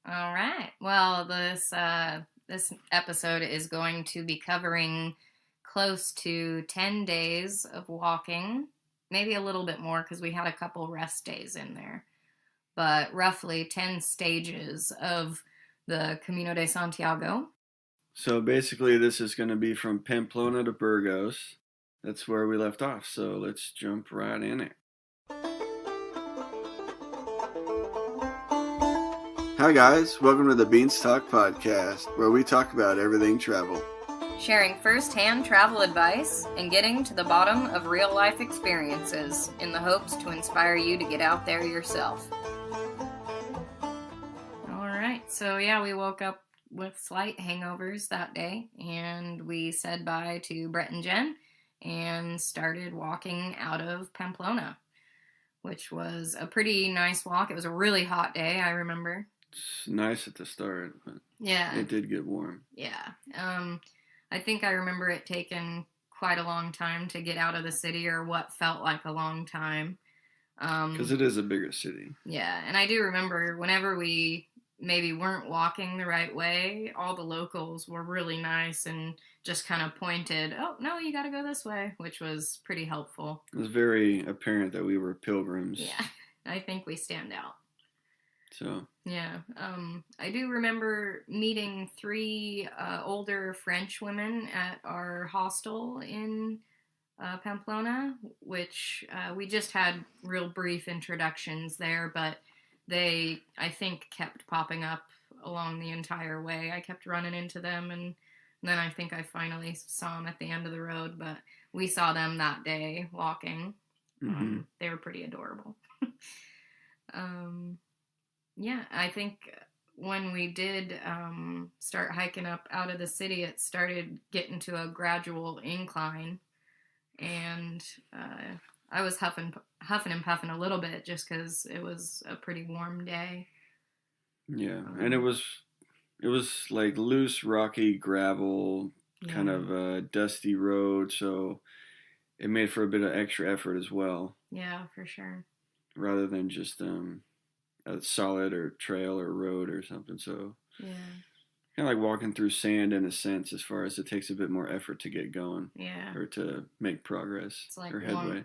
All right. Well, this episode is going to be covering close to 10 days of walking, maybe a little bit more because we had a couple rest days in there, but roughly 10 stages of the Camino de Santiago. So basically, this is going to be from Pamplona to Burgos. That's where we left off. So let's jump right in it. Hi guys, welcome to the Beanstalk Podcast, where we talk about everything travel. Sharing first-hand travel advice and getting to the bottom of real-life experiences in the hopes to inspire you to get out there yourself. All right, so yeah, we woke up with slight hangovers that day, and we said bye to Brett and Jen and started walking out of Pamplona, which was a pretty nice walk. It was a really hot day, I remember. It's nice at the start, but yeah, it did get warm. Yeah. I think I remember it taking quite a long time to get out of the city, or what felt like a long time. Because it is a bigger city. Yeah, and I do remember whenever we maybe weren't walking the right way, all the locals were really nice and just kind of pointed, oh, no, you got to go this way, which was pretty helpful. It was very apparent that we were pilgrims. Yeah, I think we stand out. So. Yeah, I do remember meeting 3 older French women at our hostel in Pamplona, which we just had real brief introductions there, but they, I think, kept popping up along the entire way. I kept running into them, and then I think I finally saw them at the end of the road, but we saw them that day walking. Mm-hmm. They were pretty adorable. Yeah, I think when we did start hiking up out of the city, it started getting to a gradual incline, and I was huffing and puffing a little bit just because it was a pretty warm day. Yeah, and it was like loose, rocky gravel, kind of a dusty road, so it made for a bit of extra effort as well. Yeah, for sure. Rather than just a solid or trail or road or something. So yeah, kind of like walking through sand in a sense, as far as it takes a bit more effort to get going. Yeah, or to make progress. It's like or headway.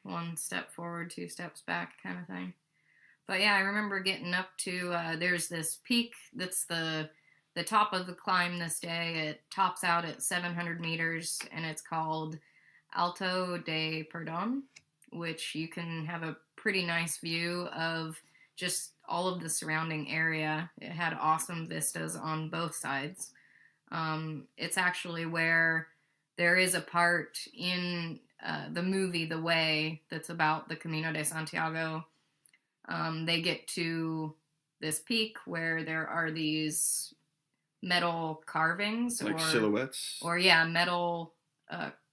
One step forward, 2 steps back kind of thing. But yeah, I remember getting up to there's this peak that's the top of the climb this day. It tops out at 700 meters, and it's called Alto de Perdón, which you can have a pretty nice view of just all of the surrounding area. It had awesome vistas on both sides. It's actually where there is a part in the movie The Way that's about the Camino de Santiago. They get to this peak where there are these metal carvings, like silhouettes, or metal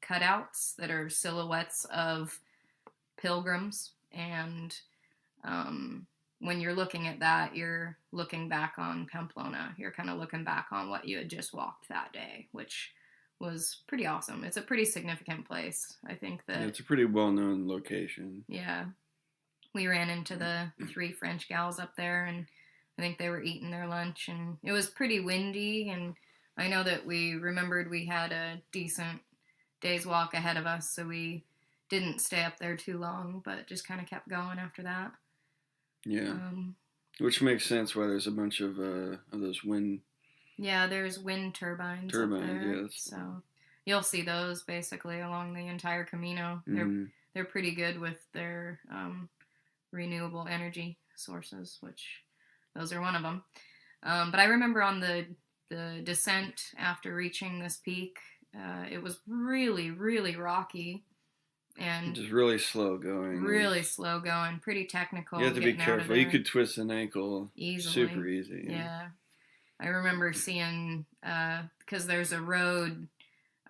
cutouts that are silhouettes of pilgrims, and when you're looking at that, you're looking back on Pamplona. You're kind of looking back on what you had just walked that day, which was pretty awesome. It's a pretty significant place. I think that it's a pretty well-known location. Yeah. We ran into the 3 French gals up there, and I think they were eating their lunch, and it was pretty windy, and I know that we remembered we had a decent day's walk ahead of us, so we didn't stay up there too long, but just kind of kept going after that. Yeah, which makes sense why there's a bunch of those wind. Yeah, there's wind turbines up there, yes. So you'll see those basically along the entire Camino. They're pretty good with their renewable energy sources, which those are one of them. But I remember on the descent after reaching this peak, it was really, really rocky. And just really slow going. Pretty technical. You have to be careful. You could twist an ankle easily. Super easy. Yeah. I remember seeing, because there's a road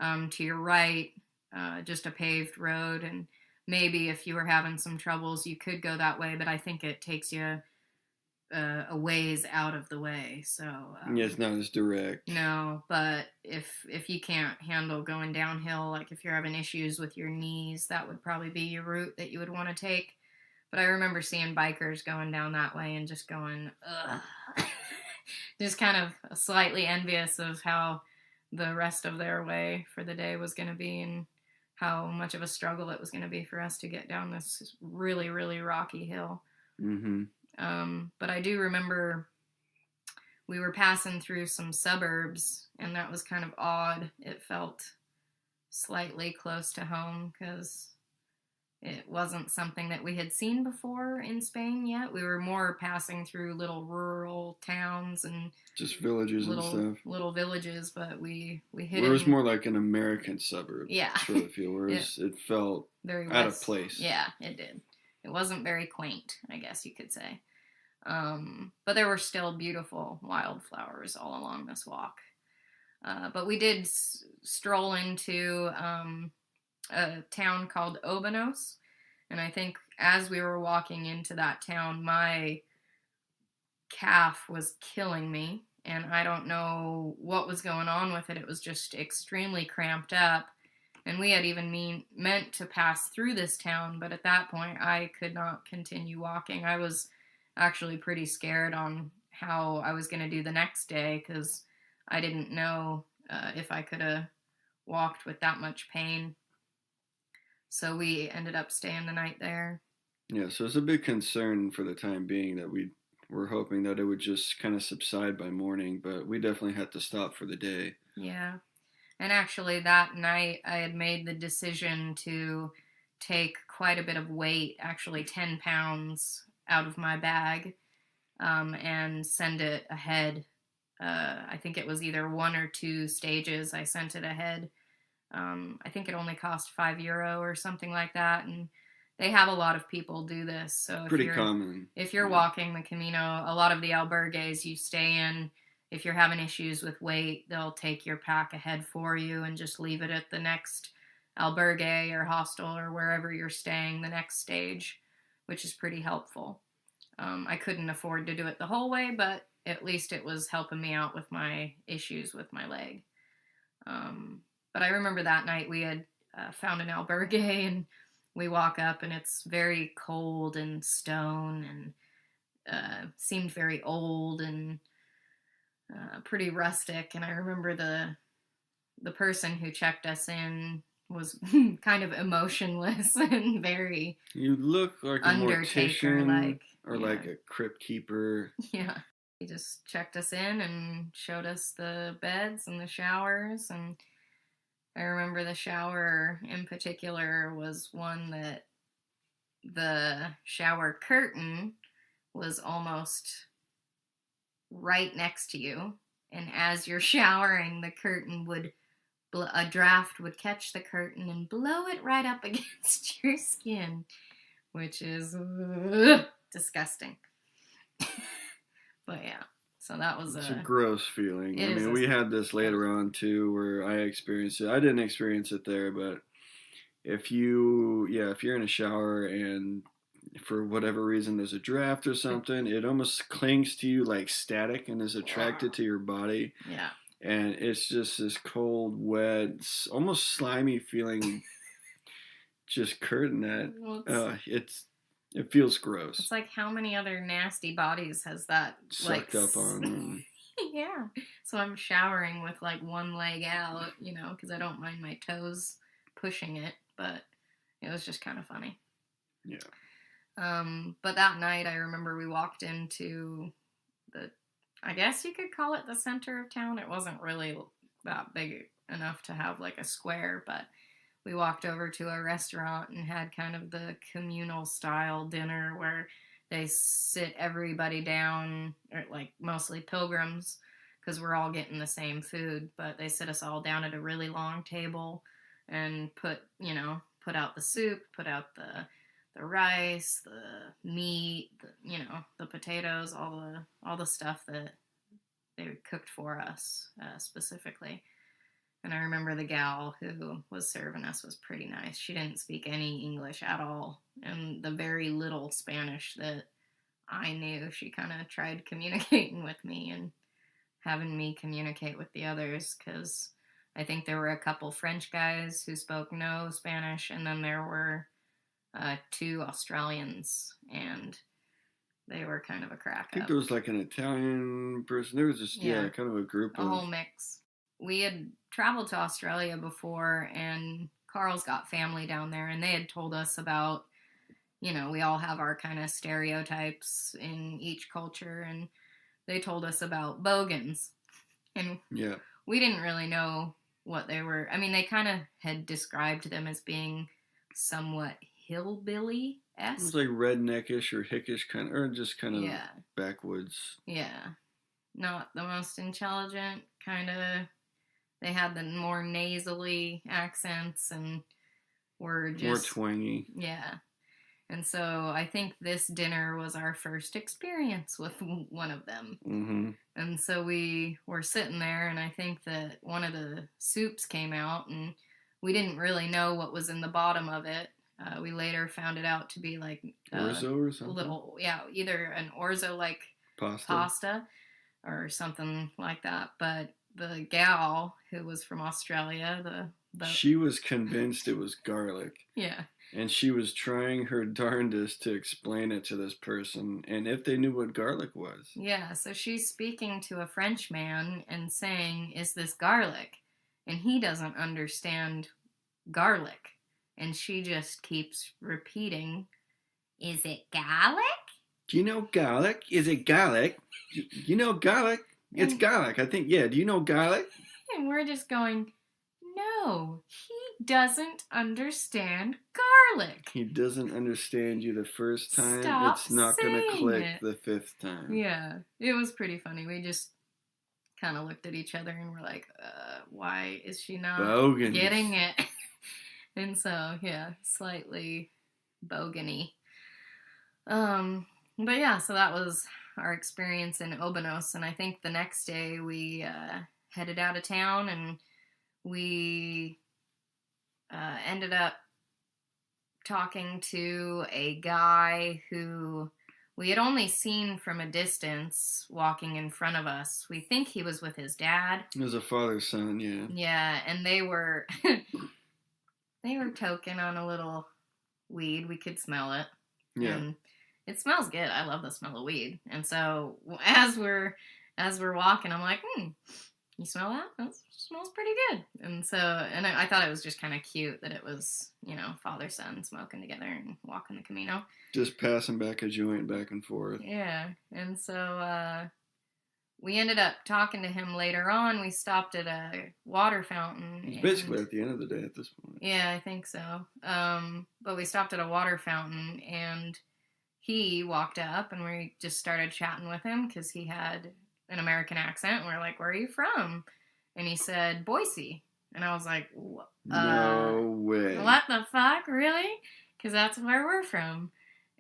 to your right, just a paved road, and maybe if you were having some troubles, you could go that way, but I think it takes you a ways out of the way, so... yeah, it's not as direct. No, but if you can't handle going downhill, like if you're having issues with your knees, that would probably be your route that you would want to take. But I remember seeing bikers going down that way and just going, ugh. Just kind of slightly envious of how the rest of their way for the day was going to be and how much of a struggle it was going to be for us to get down this really, really rocky hill. Mm-hmm. But I do remember we were passing through some suburbs, and that was kind of odd. It felt slightly close to home because it wasn't something that we had seen before in Spain yet. We were more passing through little rural towns and just villages and stuff. Little villages, but we hit it was more like an American suburb. Yeah. Sort of feel, whereas it felt very out of place. Yeah, it did. It wasn't very quaint, I guess you could say. But there were still beautiful wildflowers all along this walk. But we did stroll into a town called Obanos, and I think as we were walking into that town, my calf was killing me, and I don't know what was going on with it. It was just extremely cramped up, and we had even meant to pass through this town, but at that point I could not continue walking. I was actually pretty scared on how I was going to do the next day because I didn't know if I could have walked with that much pain. So we ended up staying the night there. Yeah, so it's a big concern for the time being that we were hoping that it would just kind of subside by morning, but we definitely had to stop for the day. Yeah. And actually that night I had made the decision to take quite a bit of weight, actually 10 pounds out of my bag, and send it ahead. I think it was either 1 or 2 stages. I sent it ahead. I think it only cost €5 or something like that, and they have a lot of people do this. So if pretty common. If you're walking the Camino, a lot of the albergues you stay in, if you're having issues with weight, they'll take your pack ahead for you and just leave it at the next albergue or hostel or wherever you're staying, the next stage, which is pretty helpful. I couldn't afford to do it the whole way, but at least it was helping me out with my issues with my leg. But I remember that night we had found an albergue, and we walk up and it's very cold and stone and seemed very old and pretty rustic. And I remember the person who checked us in was kind of emotionless and very You look like a mortician or like a crypt keeper. Yeah. He just checked us in and showed us the beds and the showers, and I remember the shower in particular was one that the shower curtain was almost right next to you, and as you're showering, the curtain would, a draft would catch the curtain and blow it right up against your skin, which is disgusting. But yeah, so that was it's a gross feeling. I mean, we had this later on too, where I experienced it. I didn't experience it there, but if you're in a shower and for whatever reason there's a draft or something, it almost clings to you like static and is attracted to your body. Yeah. And it's just this cold, wet, almost slimy feeling, just curtain that it feels gross. It's like, how many other nasty bodies has that sucked up on? Yeah. So I'm showering with like one leg out, because I don't mind my toes pushing it, but it was just kind of funny. Yeah. But that night I remember we walked into I guess you could call it the center of town. It wasn't really that big enough to have like a square, but we walked over to a restaurant and had kind of the communal style dinner where they sit everybody down, or like mostly pilgrims, because we're all getting the same food, but they sit us all down at a really long table and put out the soup, put out the rice, the meat, the potatoes, all the stuff that they cooked for us specifically. And I remember the gal who was serving us was pretty nice. She didn't speak any English at all, and the very little Spanish that I knew, she kind of tried communicating with me and having me communicate with the others, because I think there were a couple French guys who spoke no Spanish, and then there were 2 Australians, and they were kind of a crack I think up. there was like an Italian person. There was just, kind of a group a whole mix. We had traveled to Australia before, and Carl's got family down there, and they had told us about, we all have our kind of stereotypes in each culture, and they told us about bogans. And we didn't really know what they were. I mean, they kind of had described them as being somewhat hillbilly-esque. It was like redneckish or hickish kind of, or just kind of backwoods. Yeah. Not the most intelligent, kind of. They had the more nasally accents and were just more twangy. Yeah. And so I think this dinner was our first experience with one of them. Mm-hmm. And so we were sitting there, and I think that one of the soups came out, and we didn't really know what was in the bottom of it. We later found it out to be like orzo or something. Either an orzo-like pasta or something like that. But the gal who was from Australia, she was convinced it was garlic. Yeah. And she was trying her darndest to explain it to this person, and if they knew what garlic was. Yeah, so she's speaking to a French man and saying, "Is this garlic?" And he doesn't understand garlic. And she just keeps repeating, "Is it garlic? Do you know garlic? Is it garlic? You know garlic? It's garlic. I think, do you know garlic?" And we're just going, no, he doesn't understand garlic. He doesn't understand you the first time. Stop it's not going to click the fifth time. Yeah, it was pretty funny. We just kind of looked at each other and were like, why is she not getting it? And so, slightly bogany. But yeah, so that was our experience in Obanos. And I think the next day we headed out of town, and we ended up talking to a guy who we had only seen from a distance walking in front of us. We think he was with his dad. It was a father-son, yeah. Yeah, and they were toking on a little weed. We could smell it. Yeah. And it smells good. I love the smell of weed. And so as we're walking, I'm like, you smell that? That smells pretty good. And so, I thought it was just kind of cute that it was, father, son smoking together and walking the Camino. Just passing back a joint back and forth. Yeah. And so, we ended up talking to him later on. We stopped at a water fountain. It's basically at the end of the day at this point. Yeah, I think so. But we stopped at a water fountain, and he walked up, and we just started chatting with him because he had an American accent. And we're like, "Where are you from?" And he said, "Boise." And I was like, no way. What the fuck? Really? Because that's where we're from.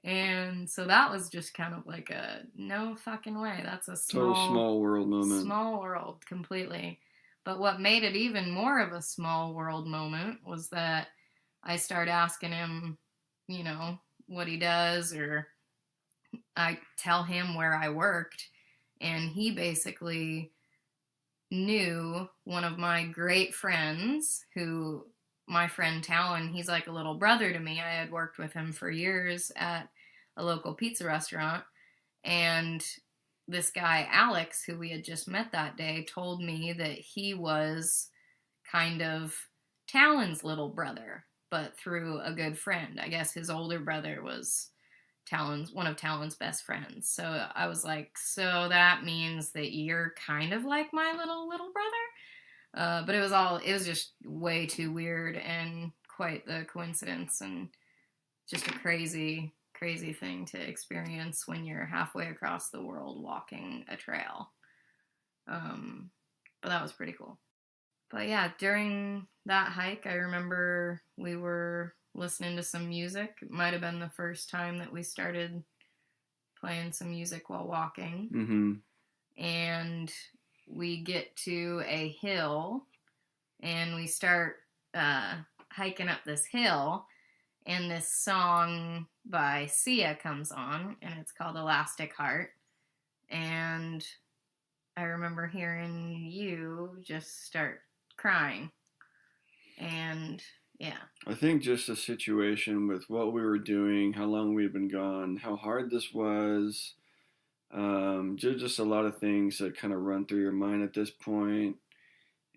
And so that was just kind of like a no fucking way. That's a small world moment. Small world, completely. But what made it even more of a small world moment was that I started asking him, what he does, or I tell him where I worked. And he basically knew one of my great friends, who, my friend Talon, he's like a little brother to me. I had worked with him for years at a local pizza restaurant. And this guy, Alex, who we had just met that day, told me that he was kind of Talon's little brother, but through a good friend. I guess his older brother was one of Talon's best friends. So I was like, so that means that you're kind of like my little brother? But it was just way too weird, and quite the coincidence, and just a crazy, crazy thing to experience when you're halfway across the world walking a trail. But that was pretty cool. But yeah, during that hike, I remember we were listening to some music. It might have been the first time that we started playing some music while walking. Mm-hmm. And we get to a hill, and we start hiking up this hill, and this song by Sia comes on, and it's called Elastic Heart. And I remember hearing you just start crying. And Yeah. I think just the situation with what we were doing, how long we'd been gone, how hard this was, just a lot of things that kind of run through your mind at this point.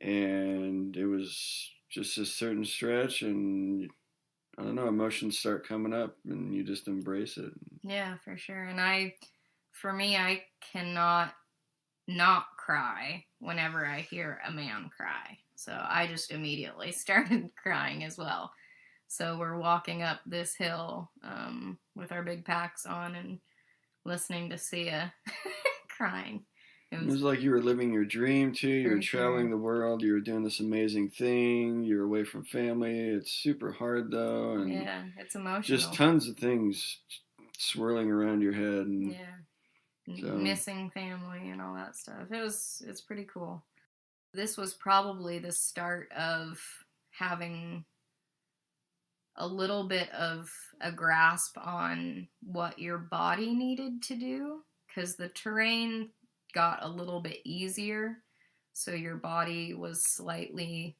And it was just a certain stretch, and I don't know, emotions start coming up, and you just embrace it. Yeah, for sure. And for me, I cannot not cry whenever I hear a man cry. So I just immediately started crying as well. So we're walking up this hill with our big packs on and listening to Sia crying. It was like you were living your dream too. You were traveling the world. You were doing this amazing thing. You're away from family. It's super hard though, and yeah, it's emotional. Just tons of things swirling around your head. And missing family and all that stuff. It's pretty cool. This was probably the start of having a little bit of a grasp on what your body needed to do, because the terrain got a little bit easier, so your body was slightly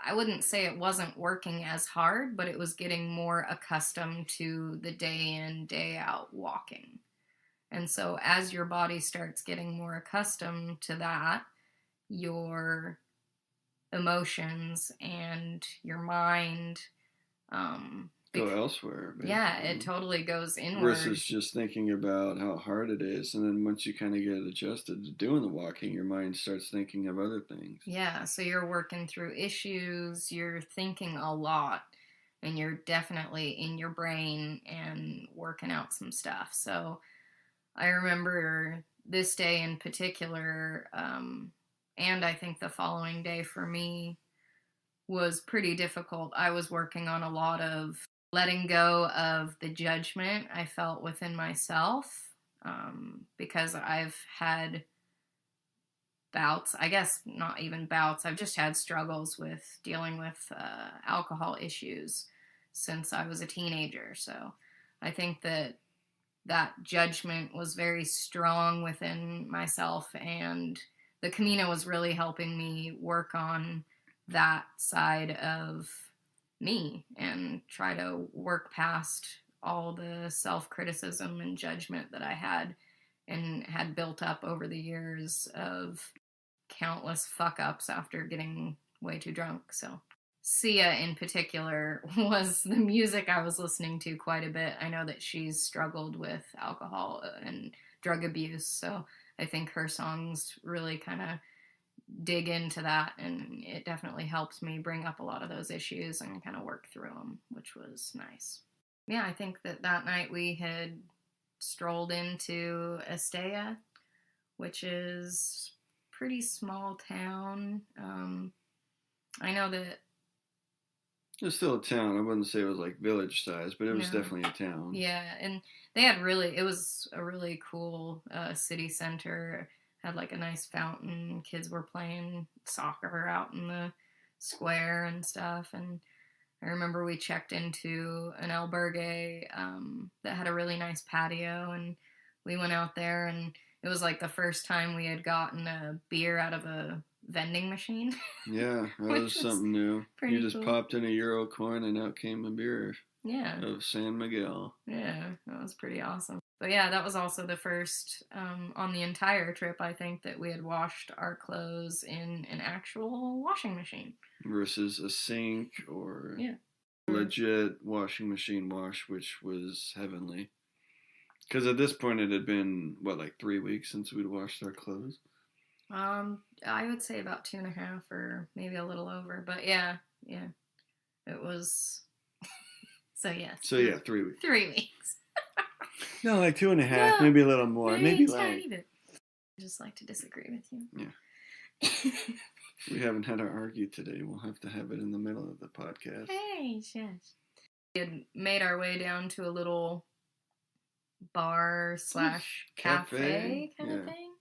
I wouldn't say it wasn't working as hard, but it was getting more accustomed to the day in, day out walking. And so as your body starts getting more accustomed to that, your emotions and your mind go elsewhere. Basically. Yeah, it totally goes inward. Versus just thinking about how hard it is. And then once you kind of get adjusted to doing the walking, your mind starts thinking of other things. Yeah, so you're working through issues, you're thinking a lot, and you're definitely in your brain and working out some stuff. So I remember this day in particular, and I think the following day for me was pretty difficult. I was working on a lot of letting go of the judgment I felt within myself, because I've had bouts, I guess not even bouts, I've just had struggles with dealing with alcohol issues since I was a teenager. So I think that judgment was very strong within myself, and the Camino was really helping me work on that side of me and try to work past all the self-criticism and judgment that I had and had built up over the years of countless fuck-ups after getting way too drunk. So Sia in particular was the music I was listening to quite a bit. I know that she's struggled with alcohol and drug abuse, so I think her songs really kind of dig into that, and it definitely helps me bring up a lot of those issues and kind of work through them, which was nice. Yeah, I think that night we had strolled into Estella, which is a pretty small town. I know that it's still a town. I wouldn't say it was like village size, but it was definitely a town. Yeah, and they had it was a really cool city center. Had like a nice fountain. Kids were playing soccer out in the square and stuff. And I remember we checked into an albergue that had a really nice patio, and we went out there, and it was like the first time we had gotten a beer out of a vending machine. Yeah, that was something new. You just popped in a euro coin and out came a beer. Yeah. Of San Miguel. Yeah, that was pretty awesome. But yeah, that was also the first on the entire trip, I think, that we had washed our clothes in an actual washing machine. Versus a sink or legit washing machine wash, which was heavenly. Because at this point it had been, like 3 weeks since we'd washed our clothes? I would say about 2.5 or maybe a little over. But yeah. It was... So 3 weeks. 3 weeks. No, like 2.5, maybe a little more. Maybe like... I just like to disagree with you. Yeah. We haven't had our argue today. We'll have to have it in the middle of the podcast. Hey, shush. We had made our way down to a little bar / cafe kind of thing.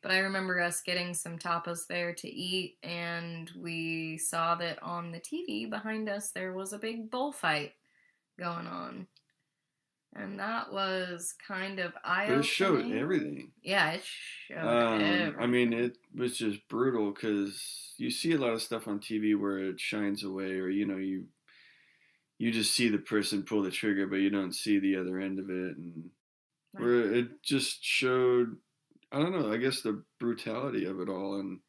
But I remember us getting some tapas there to eat, and we saw that on the TV behind us there was a big bullfight going on. And that was kind of eye-opening. But it showed everything. Yeah, it showed everything. I mean, it was just brutal because you see a lot of stuff on TV where it shines away, or you just see the person pull the trigger, but you don't see the other end of it, and where it just showed, I don't know, I guess the brutality of it all, and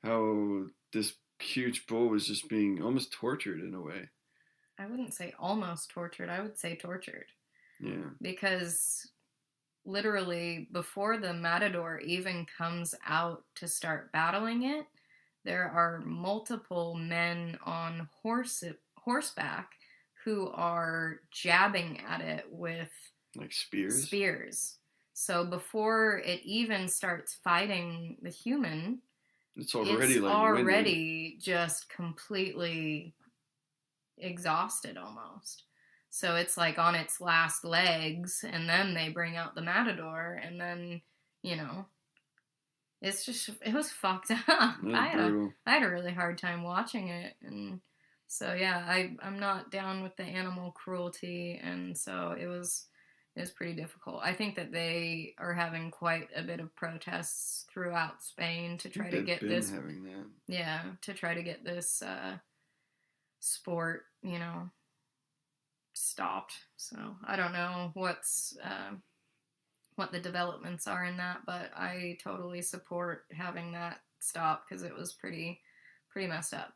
how this huge bull was just being almost tortured in a way. I wouldn't say almost tortured. I would say tortured. Yeah. Because literally before the matador even comes out to start battling it, there are multiple men on horseback who are jabbing at it with like spears. So before it even starts fighting the human, it's already just completely exhausted almost. So it's like on its last legs, and then they bring out the matador, and then, it was fucked up. I had a really hard time watching it, and so yeah, I'm not down with the animal cruelty, and so it was pretty difficult. I think that they are having quite a bit of protests throughout Spain to try to get this. Having that. Yeah, to try to get this sport, stopped. So I don't know what the developments are in that, but I totally support having that stop because it was pretty messed up.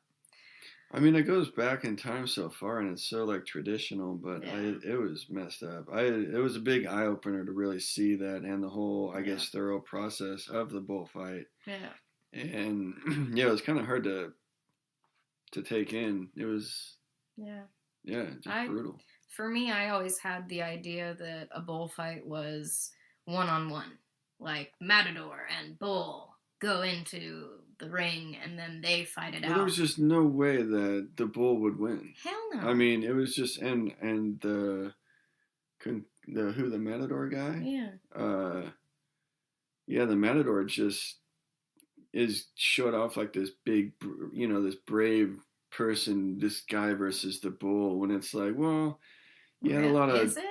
I mean, it goes back in time so far, and it's so like traditional, but it was messed up. It was a big eye opener to really see that, and the whole, I guess, thorough process of the bullfight. Yeah. And it was kind of hard to take in. It was. Yeah, just brutal. For me, I always had the idea that a bullfight was one-on-one, like matador and bull go into the ring and then they fight it out. There was just no way that the bull would win. Hell no. I mean, it was just and the matador guy. Yeah. The matador just showed off like this big, this brave person, this guy versus the bull. When it's like, well, you had a lot of. Is it?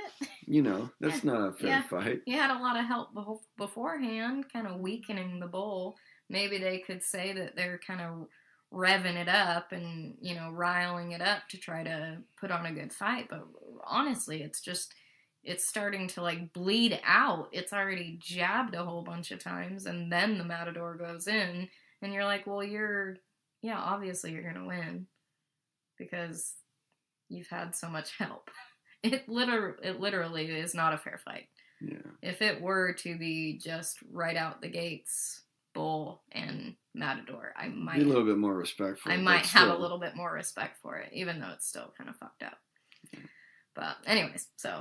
That's not a fair fight. You had a lot of help beforehand, kind of weakening the bull. Maybe they could say that they're kind of revving it up and, riling it up to try to put on a good fight. But honestly, it's starting to like bleed out. It's already jabbed a whole bunch of times, and then the matador goes in, and you're like, well, obviously you're going to win because you've had so much help. It literally is not a fair fight. Yeah. If it were to be just right out the gates, bull and matador, I might be a little bit more respectful. I might have a little bit more respect for it, even though it's still kind of fucked up. Yeah. But anyways, so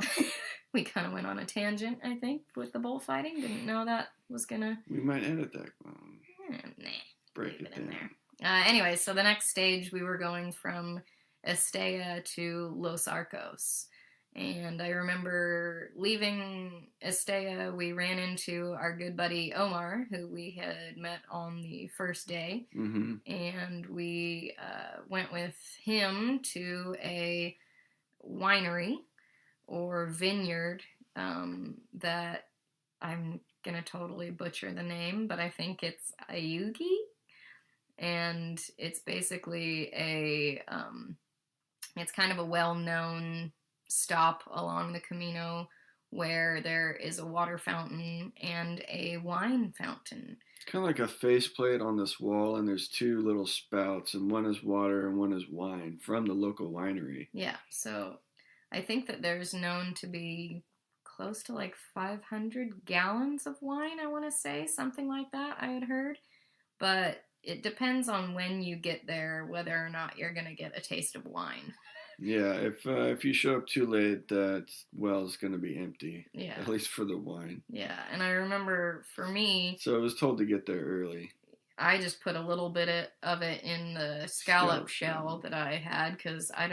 we kind of went on a tangent, I think, with the bullfighting. Didn't know that was gonna. We might edit that. Break it in there. Anyway, so the next stage we were going from Estella to Los Arcos. And I remember leaving Estella, we ran into our good buddy Omar, who we had met on the first day. Mm-hmm. And we went with him to a winery or vineyard that I'm going to totally butcher the name, but I think it's Ayugi. And it's basically it's kind of a well-known stop along the Camino where there is a water fountain and a wine fountain. It's kind of like a faceplate on this wall, and there's two little spouts, and one is water and one is wine from the local winery. Yeah, so I think that there's known to be close to like 500 gallons of wine, I want to say, something like that I had heard. But it depends on when you get there, whether or not you're going to get a taste of wine. Yeah, if you show up too late, that well's going to be empty. Yeah. At least for the wine. Yeah, and I remember for me... So I was told to get there early. I just put a little bit of it in the scallop shell that I had because I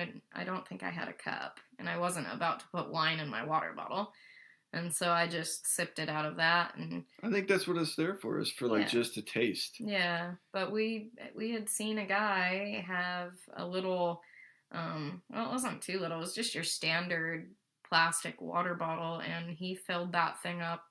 don't think I had a cup, and I wasn't about to put wine in my water bottle. And so I just sipped it out of that, and I think that's what it's there for, is for like just a taste. Yeah, but we had seen a guy have a little, well, it wasn't too little. It was just your standard plastic water bottle, and he filled that thing up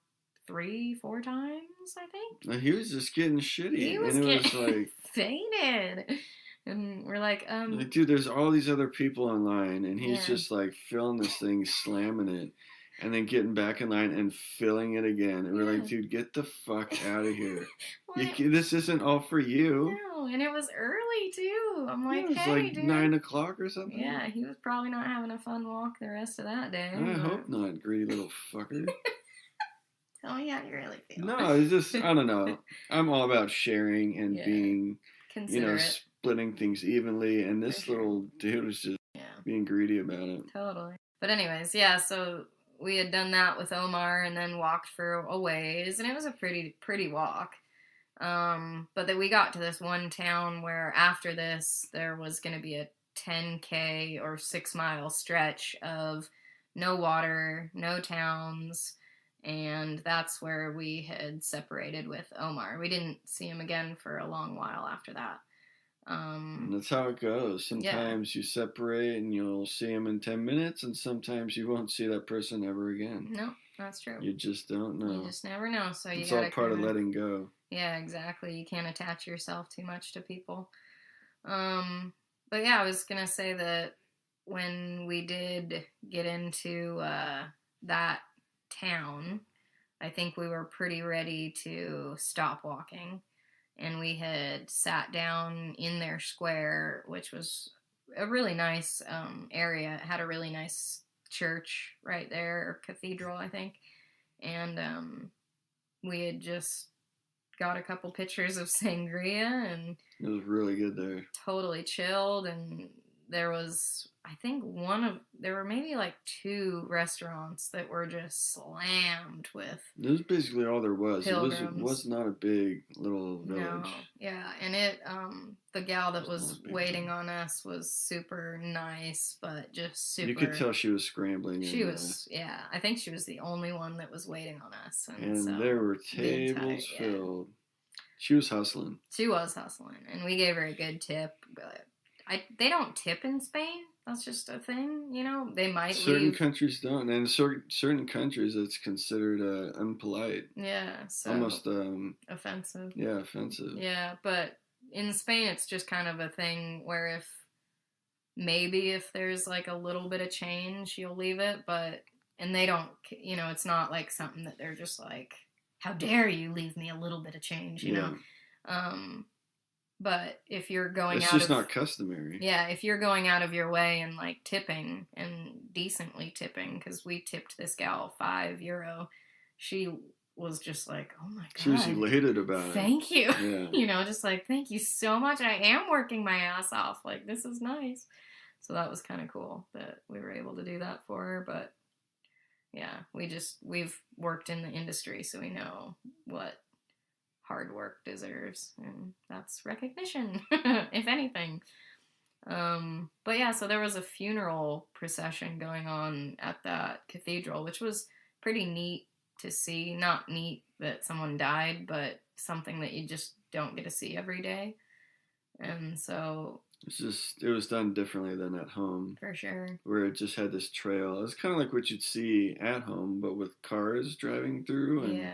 3-4 times, I think. He was just getting shitty. He was like faded. And we're like, dude, there's all these other people online, and he's just like filling this thing, slamming it, and then getting back in line and filling it again. And we're like, dude, get the fuck out of here. This isn't all for you. No, and it was early too. I'm like, it was like dude. 9 o'clock or something. Yeah, he was probably not having a fun walk the rest of that day. I hope not, greedy little fucker. Tell me how you really feel. No, it's just, I don't know. I'm all about sharing and being, considerate. Splitting things evenly, and this little dude was just being greedy about it. Totally. But anyways, so we had done that with Omar and then walked for a ways, and it was a pretty walk. But then we got to this one town where after this there was going to be a 10K or 6-mile stretch of no water, no towns, and that's where we had separated with Omar. We didn't see him again for a long while after that. That's how it goes. Sometimes you separate and you'll see them in 10 minutes, and sometimes you won't see that person ever again. No, that's true. You just don't know. You just never know. So it's all part of letting go. Yeah, exactly. You can't attach yourself too much to people. But yeah, I was gonna say that when we did get into that town, I think we were pretty ready to stop walking. And we had sat down in their square, which was a really nice area. It had a really nice church right there, or cathedral, I think. And we had just got a couple pictures of sangria, and it was really good there. Totally chilled, and there was, I think there were maybe like 2 restaurants that were just slammed with. It was basically all there was. Pilgrims. It was not a big little village. No, yeah, and the gal that was waiting on us was super nice, but just super. You could tell she was scrambling. She was, I think she was the only one that was waiting on us. And so, there were tables filled. She was hustling. She was hustling, and we gave her a good tip, but they don't tip in Spain. That's just a thing, They might certain countries don't, and in certain countries it's considered impolite. Yeah, so almost offensive. Yeah, offensive. Yeah, but in Spain it's just kind of a thing where if there's like a little bit of change, you'll leave it, and they don't, it's not like something that they're just like, how dare you leave me a little bit of change, you know. But if you're going it's just not customary. Yeah, if you're going out of your way and like tipping and decently tipping, because we tipped this gal €5, she was just like, oh my God. She was elated about it. Thank you. Yeah. Just like, thank you so much. I am working my ass off. Like, this is nice. So that was kind of cool that we were able to do that for her. But yeah, we've worked in the industry, so we know what hard work deserves, and that's recognition, if anything. But yeah, so there was a funeral procession going on at that cathedral, which was pretty neat to see. Not neat that someone died, but something that you just don't get to see every day. And so it was done differently than at home. For sure. Where it just had this trail. It was kind of like what you'd see at home, but with cars driving through. And,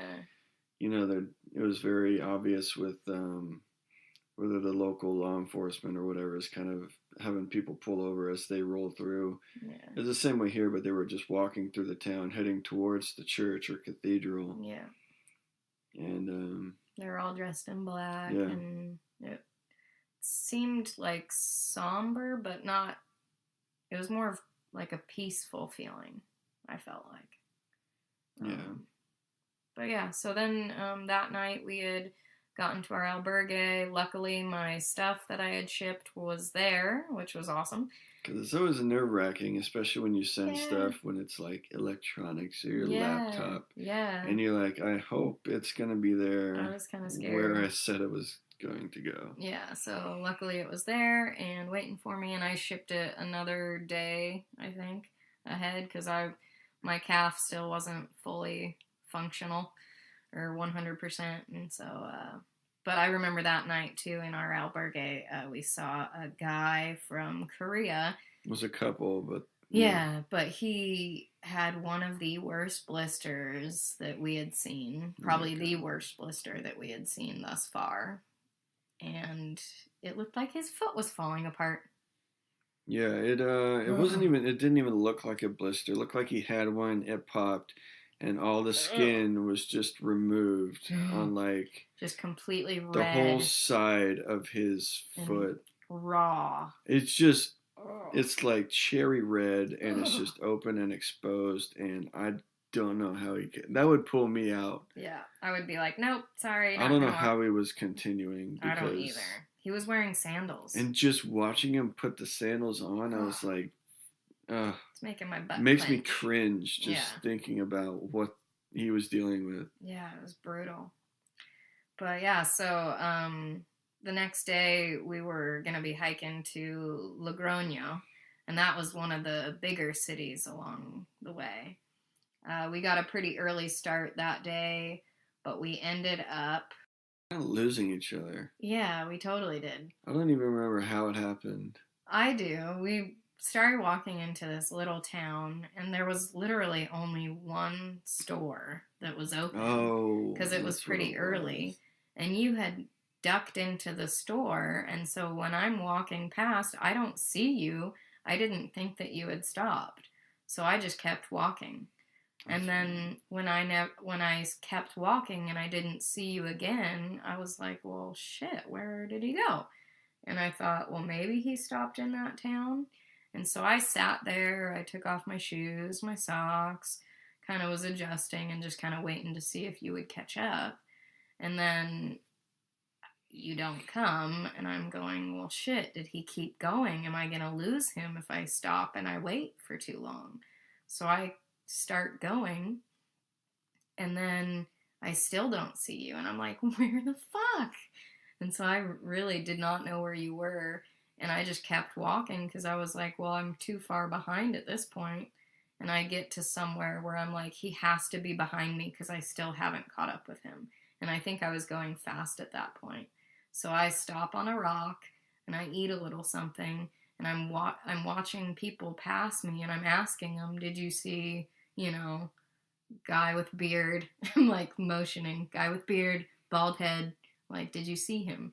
it was very obvious with whether the local law enforcement or whatever is kind of having people pull over as they roll through. Yeah. It's the same way here, but they were just walking through the town, heading towards the church or cathedral. Yeah. And they were all dressed in black, and it seemed like somber, but not. It was more of like a peaceful feeling, I felt like. Yeah. But yeah, so then that night we had gotten to our albergue. Luckily, my stuff that I had shipped was there, which was awesome. Because it's always nerve-wracking, especially when you send stuff when it's like electronics or your laptop. Yeah. And you're like, I hope it's going to be there. I was kind of scared. Where I said it was going to go. Yeah, so luckily it was there and waiting for me, and I shipped it another day, I think, ahead, because my calf still wasn't fully functional or 100%, and so but I remember that night too in our albergue we saw a guy from Korea. It was a couple, but Yeah, but he had one of the worst blisters that we had seen. Probably the worst blister that we had seen thus far. And it looked like his foot was falling apart. Yeah, it wasn't even, it didn't even look like a blister. It looked like he had one, it popped, and all the skin was just removed on like just completely red. The whole side of his foot. Raw. It's just it's like cherry red, and it's just open and exposed, and I don't know how he could. That would pull me out. Yeah, I would be like, nope, sorry. I don't know how he was continuing. I don't either. He was wearing sandals. And just watching him put the sandals on, I was like, it's making my butt makes me cringe just thinking about what he was dealing with. Yeah, it was brutal. But yeah, so the next day we were going to be hiking to Logroño, and that was one of the bigger cities along the way. We got a pretty early start that day, but we ended up kind of losing each other. Yeah, we totally did. I don't even remember how it happened. I do. We started walking into this little town, and there was literally only one store that was open. Oh. Because it was pretty early. And you had ducked into the store, and so when I'm walking past, I don't see you. I didn't think that you had stopped. So I just kept walking. And then when I kept walking and I didn't see you again, I was like, well, shit, where did he go? And I thought, well, maybe he stopped in that town. And so I sat there, I took off my shoes, my socks, kind of was adjusting and just kind of waiting to see if you would catch up. And then you don't come, and I'm going, well, shit, did he keep going? Am I going to lose him if I stop and I wait for too long? So I start going, and then I still don't see you, and I'm like, where the fuck? And so I really did not know where you were, and I just kept walking because I was like, well, I'm too far behind at this point. And I get to somewhere where I'm like, he has to be behind me because I still haven't caught up with him. And I think I was going fast at that point. So I stop on a rock and I eat a little something, and I'm watching people pass me, and I'm asking them, did you see, guy with beard? I'm like motioning, guy with beard, bald head, like, did you see him?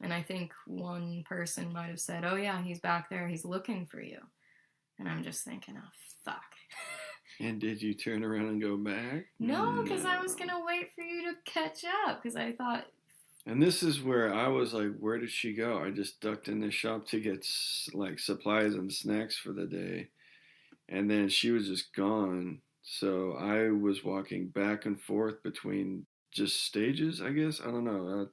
And I think one person might have said, oh yeah, he's back there, he's looking for you. And I'm just thinking, oh fuck. And did you turn around and go back? No, because I was going to wait for you to catch up, because I thought... And this is where I was like, where did she go? I just ducked in the shop to get, like, supplies and snacks for the day. And then she was just gone. So I was walking back and forth between just stages, I guess. I don't know.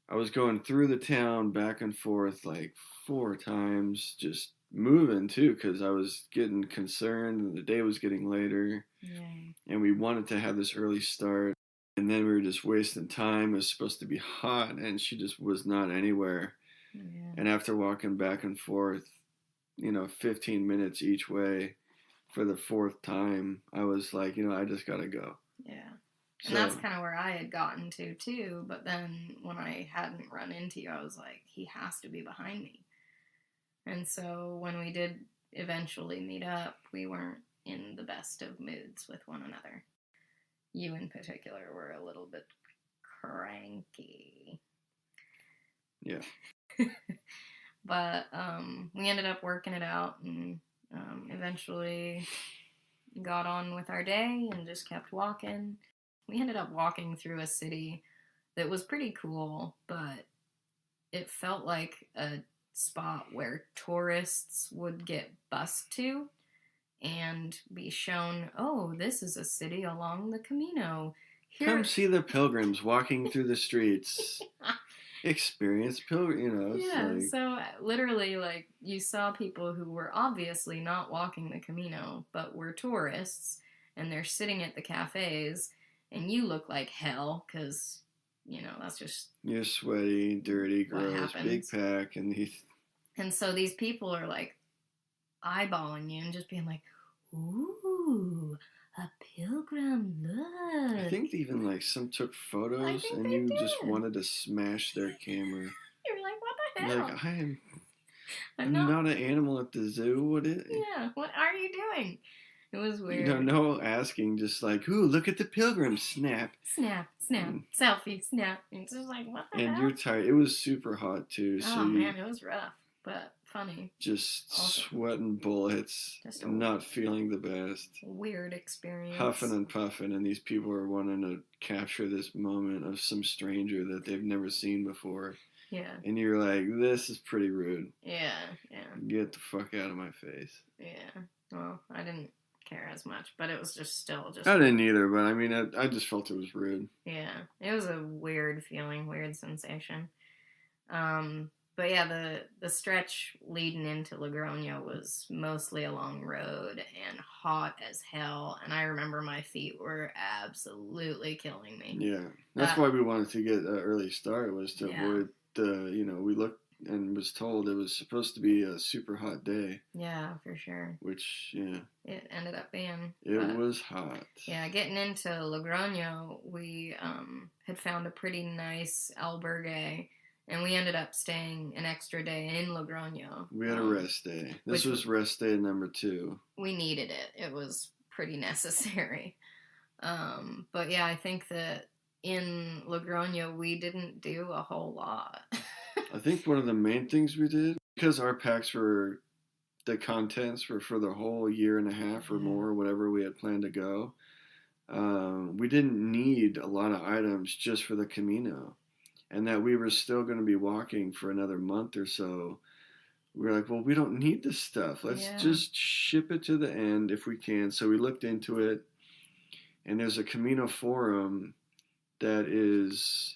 I was going through the town back and forth like 4 times, just moving too, because I was getting concerned and the day was getting later. Yeah. And we wanted to have this early start. And then we were just wasting time. It was supposed to be hot, and she just was not anywhere. Yeah. And after walking back and forth, 15 minutes each way for the 4th time, I was like, I just got to go. Yeah. And that's kind of where I had gotten to, too. But then when I hadn't run into you, I was like, he has to be behind me. And so when we did eventually meet up, we weren't in the best of moods with one another. You in particular were a little bit cranky. Yeah. But we ended up working it out, and eventually got on with our day and just kept walking. We ended up walking through a city that was pretty cool, but it felt like a spot where tourists would get bused to and be shown, oh, this is a city along the Camino. Come see the pilgrims walking through the streets. Experience pilgrim, Yeah, like... so literally, like, you saw people who were obviously not walking the Camino, but were tourists, and they're sitting at the cafes, and you look like hell, because, that's just... You're sweaty, dirty, gross, big pack, And so these people are, like, eyeballing you and just being like, ooh, a pilgrim, look. I think even, like, some took photos, and you just wanted to smash their camera. You're like, what the hell? Like, I'm not an animal at the zoo. What is? Yeah, what are you doing? It was weird. No asking, just like, ooh, look at the pilgrim, snap. Snap, selfie, snap. It's just like, what the hell? And you're tired. It was super hot, too. Oh, man, it was rough, but funny. Just sweating bullets, just not feeling the best. Weird experience. Huffing and puffing, and these people are wanting to capture this moment of some stranger that they've never seen before. Yeah. And you're like, this is pretty rude. Yeah. Get the fuck out of my face. Yeah. Well, I didn't care as much, but it was just I didn't either, but I mean, I just felt it was rude. Yeah. It was a weird feeling, weird sensation. But yeah, the stretch leading into Logroño was mostly a long road and hot as hell, and I remember my feet were absolutely killing me. Yeah. That's why we wanted to get an early start, was to avoid we looked and was told it was supposed to be a super hot day. Yeah, for sure. Which, it ended up being. It was hot. Yeah, getting into Logroño, we had found a pretty nice albergue, and we ended up staying an extra day in Logroño. We had a rest day. This was rest day number 2. We needed it. It was pretty necessary. But yeah, I think that in Logroño, we didn't do a whole lot. I think one of the main things we did, because our packs were, the contents were for the whole year and a half or more, whatever we had planned to go, we didn't need a lot of items just for the Camino. And that we were still going to be walking for another month or so. We were like, well, we don't need this stuff. Let's just ship it to the end if we can. So we looked into it, and there's a Camino forum that is...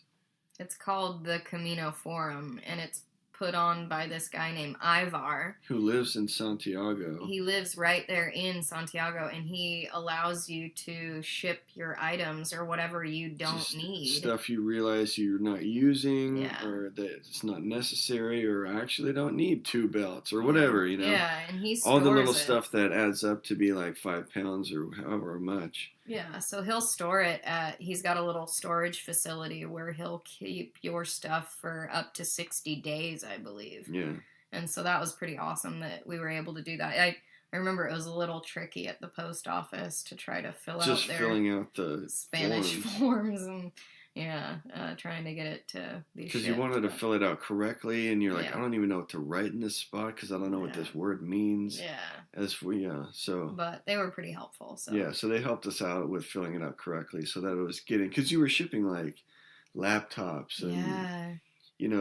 It's called the Camino Forum, and it's put on by this guy named Ivar. Who lives in Santiago. He lives right there in Santiago, and he allows you to ship your items or whatever you don't just need. Stuff you realize you're not using, or that it's not necessary, or actually don't need 2 belts, or whatever, Yeah, and he stores all the little stuff that adds up to be like 5 pounds or however much. Yeah, so he'll store it he's got a little storage facility where he'll keep your stuff for up to 60 days, I believe. Yeah. And so that was pretty awesome that we were able to do that. I remember it was a little tricky at the post office to try to fill out their filling out the Spanish forms and trying to get it to be because you wanted to fill it out correctly, and you're like, I don't even know what to write in this spot because I don't know what this word means. Yeah. So. But they were pretty helpful. So. Yeah, so they helped us out with filling it out correctly so that it was getting, because you were shipping like laptops and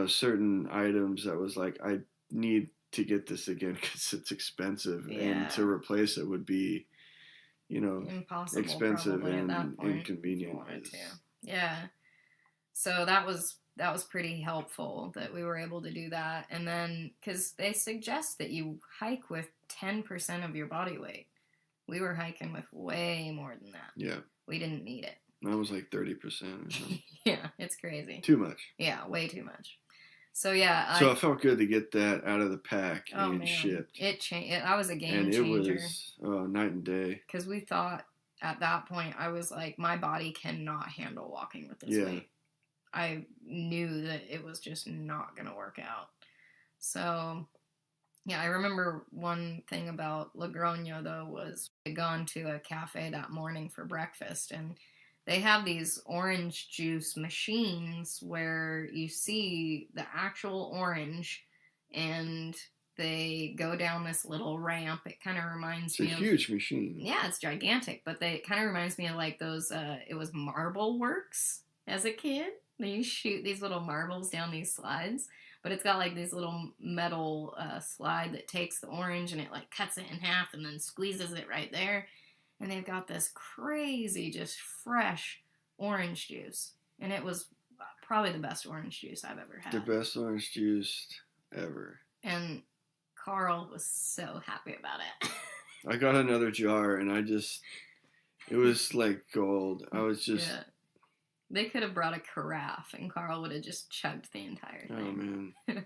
certain items that was like, I need to get this again because it's expensive, and to replace it would be, impossible, expensive and inconvenient. Yeah. So that was pretty helpful that we were able to do that. And then, because they suggest that you hike with 10% of your body weight. We were hiking with way more than that. Yeah. We didn't need it. That was like 30%. Yeah, it's crazy. Too much. Yeah, way too much. So yeah. So it felt good to get that out of the pack and shipped. It changed. That was a game changer. And it was night and day. Because we thought at that point, I was like, my body cannot handle walking with this weight. I knew that it was just not going to work out. So, yeah, I remember one thing about Logroño, though, was I had gone to a cafe that morning for breakfast, and they have these orange juice machines where you see the actual orange, and they go down this little ramp. It kind of reminds me of... It's a huge machine. Yeah, it's gigantic, but it kind of reminds me of like those, it was Marble Works as a kid. They shoot these little marbles down these slides, but it's got like this little metal slide that takes the orange and it like cuts it in half and then squeezes it right there. And they've got this crazy, just fresh orange juice. And it was probably the best orange juice I've ever had. The best orange juice ever. And Carl was so happy about it. I got another jar and it was like gold. I was just... Yeah. They could have brought a carafe and Carl would have just chugged the entire thing. Oh, man.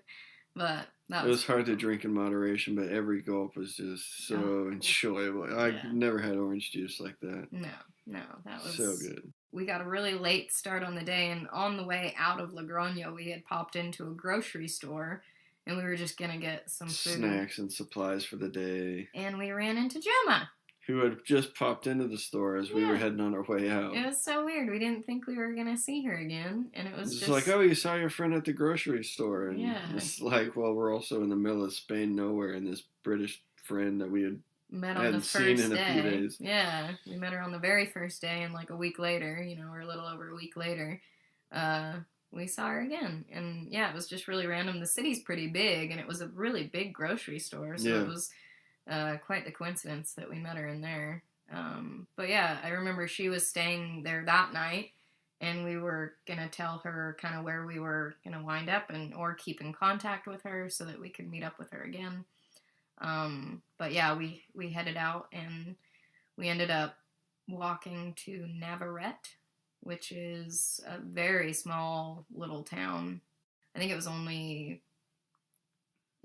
But it was hard to drink in moderation, but every gulp was just so enjoyable. I've never had orange juice like that. No, that was so good. We got a really late start on the day, and on the way out of Logroño, we had popped into a grocery store, and we were just gonna get some food. Snacks and supplies for the day. And we ran into Gemma, who had just popped into the store as we were heading on our way out. It was so weird. We didn't think we were going to see her again. And it was just like, oh, you saw your friend at the grocery store. And yeah. It's like, well, we're also in the middle of Spain nowhere, and this British friend that we had met on the first seen in day. A few days. Yeah, we met her on the very first day, and like a week later, or a little over a week later, we saw her again. And yeah, it was just really random. The city's pretty big, and it was a really big grocery store, so it was quite the coincidence that we met her in there. But yeah, I remember she was staying there that night, and we were gonna tell her kind of where we were gonna wind up or keep in contact with her so that we could meet up with her again. But yeah, we headed out, and we ended up walking to Navarrete, which is a very small little town. I think it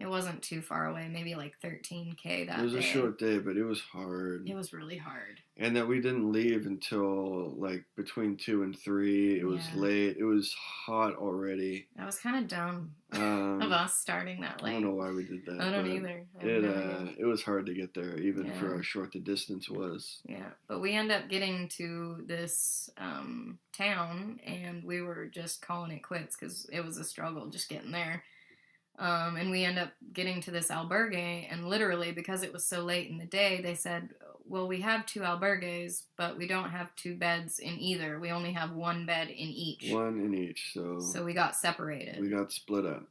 wasn't too far away, maybe like 13K that day. It was a short day, but it was hard. It was really hard. And that we didn't leave until like between 2 and 3. It was late. It was hot already. That was kind of dumb of us starting that late. I don't know why we did that. I don't either. It was hard to get there, even for how short the distance was. Yeah, but we ended up getting to this town, and we were just calling it quits because it was a struggle just getting there. And we end up getting to this albergue, and literally, because it was so late in the day, they said, well, we have 2 albergues, but we don't have 2 beds in either. We only have 1 bed in each. 1 in each, so we got separated. We got split up.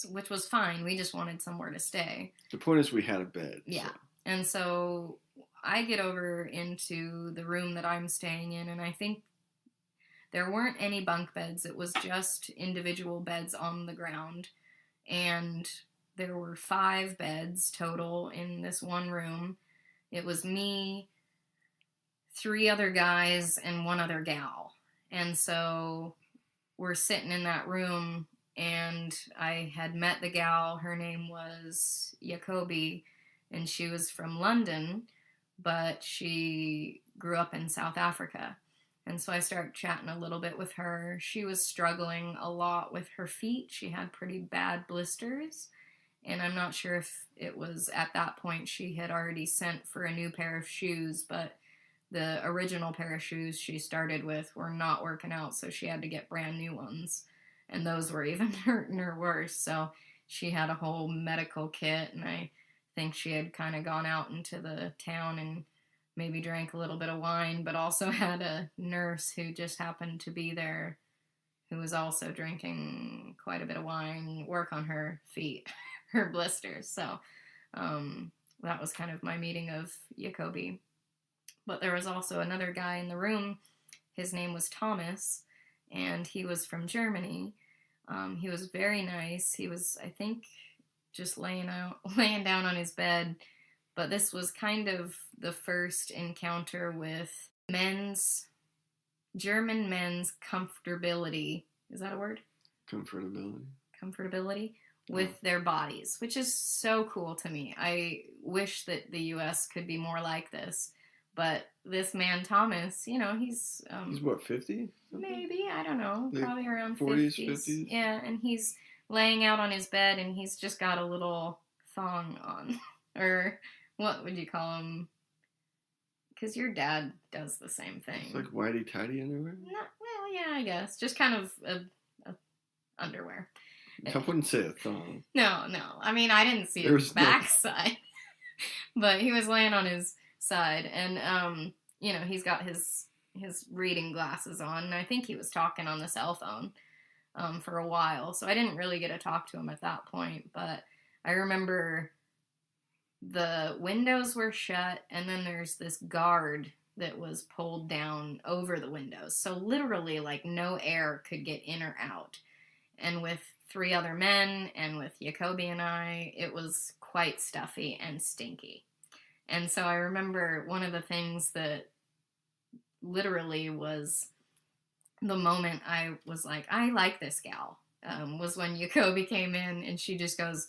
Which was fine. We just wanted somewhere to stay. The point is we had a bed. Yeah. So. And so I get over into the room that I'm staying in, and I think there weren't any bunk beds. It was just individual beds on the ground. And there were 5 beds total in this one room. It was me, 3 other guys, and 1 other gal. And so we're sitting in that room, and I had met the gal. Her name was Jacobi, and she was from London, but she grew up in South Africa. And so I started chatting a little bit with her. She was struggling a lot with her feet. She had pretty bad blisters. And I'm not sure if it was at that point she had already sent for a new pair of shoes, but the original pair of shoes she started with were not working out, so she had to get brand new ones. And those were even hurting her worse. So she had a whole medical kit, and I think she had kind of gone out into the town and maybe drank a little bit of wine, but also had a nurse who just happened to be there who was also drinking quite a bit of wine, work on her feet, her blisters. So that was kind of my meeting of Jacobi. But there was also another guy in the room. His name was Thomas, and he was from Germany. He was very nice. He was, I think, just laying down on his bed. But this was kind of the first encounter with German men's comfortability. Is that a word? Comfortability with their bodies, which is so cool to me. I wish that the U.S. could be more like this. But this man, Thomas, he's... he's what, 50? Maybe, I don't know. Like probably around 40s, 50s. Yeah, and he's laying out on his bed, and he's just got a little thong on. Or... what would you call them? Because your dad does the same thing. It's like whitey-tighty underwear? Well, yeah, I guess. Just kind of a underwear. I wouldn't say a thong. No. I mean, I didn't see his backside. But he was laying on his side. And, he's got his reading glasses on. And I think he was talking on the cell phone for a while. So I didn't really get to talk to him at that point. But I remember... the windows were shut, and then there's this guard that was pulled down over the windows. So literally, like, no air could get in or out. And with 3 other men, and with Jacobi and I, it was quite stuffy and stinky. And so I remember one of the things that literally was the moment I was like, I like this gal, was when Jacobi came in, and she just goes,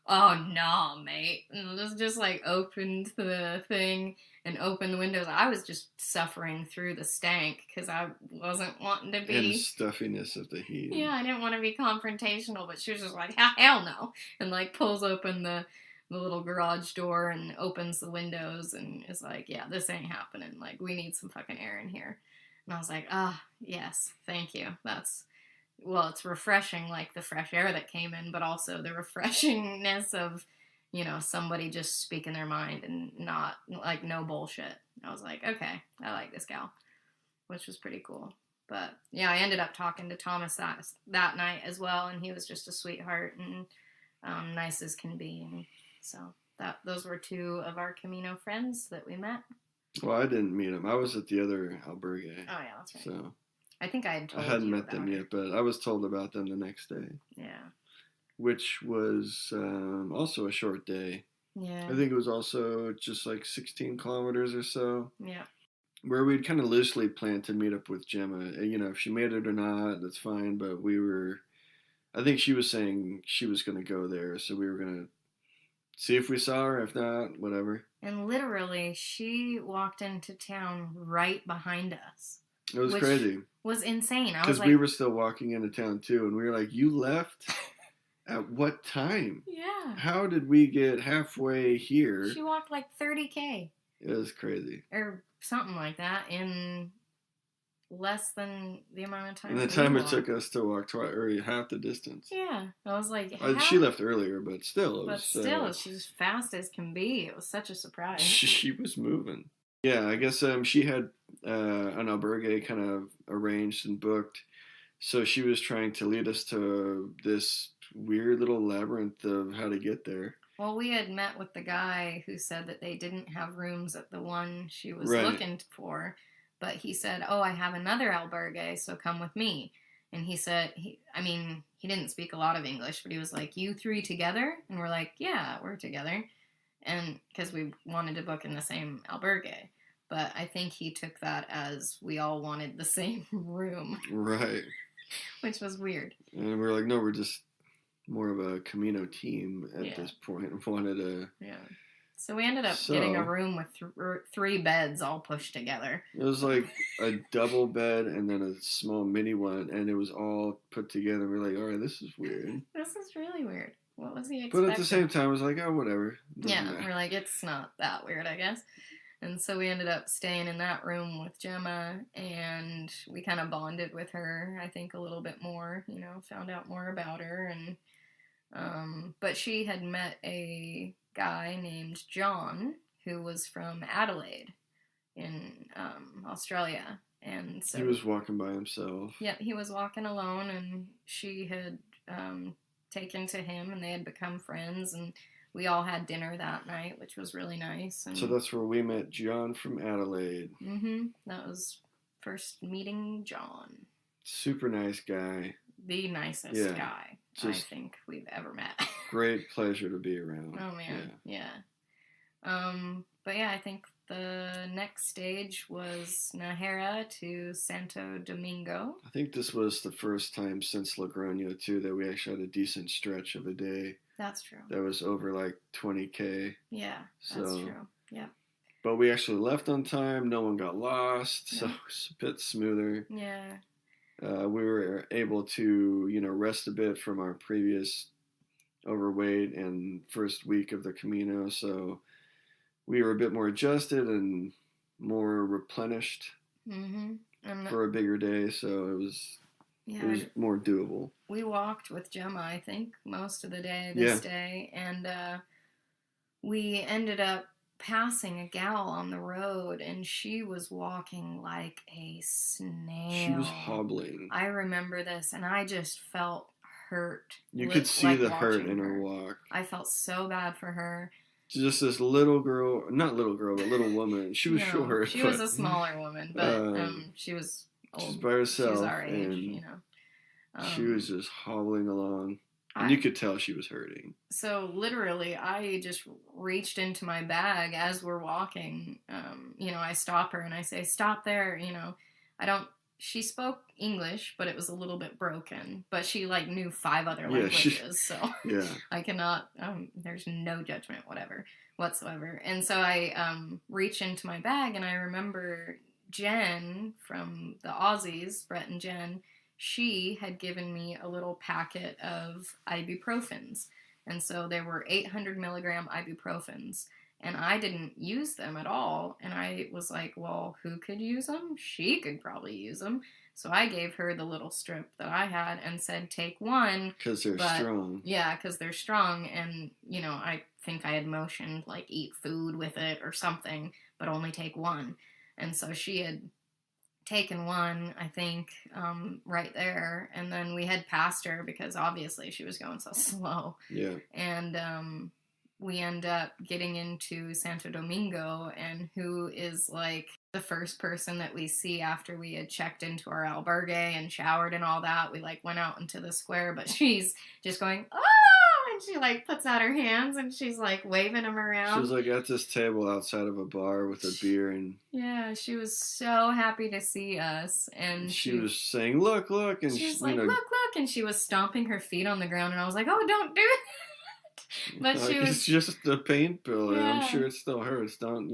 oh, no, mate. And just like opened the thing and opened the windows. I was just suffering through the stank because I wasn't wanting to be. And stuffiness of the heat. Yeah, I didn't want to be confrontational, but she was just like, hell no. And like pulls open the little garage door and opens the windows and is like, yeah, this ain't happening. Like, we need some fucking air in here. And I was like, yes, thank you. Well, it's refreshing, like the fresh air that came in, but also the refreshingness of, somebody just speaking their mind and not, like, no bullshit. I was like, okay, I like this gal, which was pretty cool. But, yeah, I ended up talking to Thomas that night as well, and he was just a sweetheart and nice as can be. And so those were two of our Camino friends that we met. Well, I didn't meet them. I was at the other albergue. Oh, yeah, that's right. So I think I had told you I hadn't met them yet, but I was told about them the next day. Yeah. Which was also a short day. Yeah. I think it was also just like 16 kilometers or so. Yeah. Where we'd kind of loosely planned to meet up with Gemma. If she made it or not, that's fine. But I think she was saying she was going to go there. So we were going to see if we saw her. If not, whatever. And literally, she walked into town right behind us. It was crazy. Was insane. Because we were still walking into town too. And we were like, you left? At what time? Yeah. How did we get halfway here? She walked like 30K. It was crazy. Or something like that in less than the amount of time. And the time it took us to walk half the distance. Yeah. I was like, she left earlier, but still. She was fast as can be. It was such a surprise. She was moving. Yeah, I guess she had an albergue kind of arranged and booked. So she was trying to lead us to this weird little labyrinth of how to get there. Well, we had met with the guy who said that they didn't have rooms at the one she was looking for, but he said, I have another albergue, so come with me. And he said, he didn't speak a lot of English, but he was like, you three together? And we're like, yeah, we're together. And because we wanted to book in the same albergue. But I think he took that as we all wanted the same room. Right. Which was weird. And we were like, no, we're just more of a Camino team at this point. Wanted to... Yeah. So we ended up getting a room with 3 beds all pushed together. It was like a double bed and then a small mini one, and it was all put together. We're like, all right, this is weird. This is really weird. What was he expecting? But at the same time, I was like, oh, whatever. We're like, it's not that weird, I guess. And so we ended up staying in that room with Gemma, and we kind of bonded with her, I think, a little bit more, found out more about her. And but she had met a guy named John, who was from Adelaide in Australia. And so he was walking by himself. Yeah, he was walking alone, and she had taken to him, and they had become friends, and we all had dinner that night, which was really nice. And so that's where we met John from Adelaide. Mm-hmm. That was first meeting John. Super nice guy. The nicest guy I think we've ever met. Great pleasure to be around. Oh, man. Yeah. But yeah, I think the next stage was Najera to Santo Domingo. I think this was the first time since Logroño, too, that we actually had a decent stretch of a day. That's true. That was over like 20K. Yeah, that's true. Yeah. But we actually left on time. No one got lost, so it was a bit smoother. Yeah. We were able to, rest a bit from our previous overweight and first week of the Camino, so we were a bit more adjusted and more replenished for a bigger day, so it was more doable. We walked with Gemma, I think, most of the day this day, and we ended up passing a gal on the road, and she was walking like a snail. She was hobbling. I remember this, and I just felt hurt. You could see the hurt in her walk. I felt so bad for her. Just this little girl, not little girl, but little woman. She was short. She was a smaller woman, but she was old. She was by herself. She was our age, she was just hobbling along. And you could tell she was hurting. So literally, I just reached into my bag as we're walking. I stop her and I say, "Stop there." I don't she spoke English, but it was a little bit broken. But she, like, knew 5 other languages, so yeah. I cannot, there's no judgment whatsoever. And so I reach into my bag, and I remember Jen from the Aussies, Brett and Jen, she had given me a little packet of ibuprofens. And so there were 800 milligram ibuprofens. And I didn't use them at all. And I was like, well, who could use them? She could probably use them. So I gave her the little strip that I had and said, take one. Because they're strong. Yeah, because they're strong. And, you know, I think I had motioned, like, eat food with it or something, but only take one. And so she had taken one, I think, right there. And then we had passed her because obviously she was going so slow. Yeah. And we end up getting into Santo Domingo, and who is, like, the first person that we see after we had checked into our albergue and showered and all that. We, like, went out into the square, but she's just going, oh, and she, like, puts out her hands, and she's, like, waving them around. She was, like, at this table outside of a bar with a beer, and... Yeah, she was so happy to see us, and she was saying, look, and she was like, look, and she was stomping her feet on the ground, and I was like, oh, don't do it. But she was... It's just a pain pill, and I'm sure it still hurts. Don't,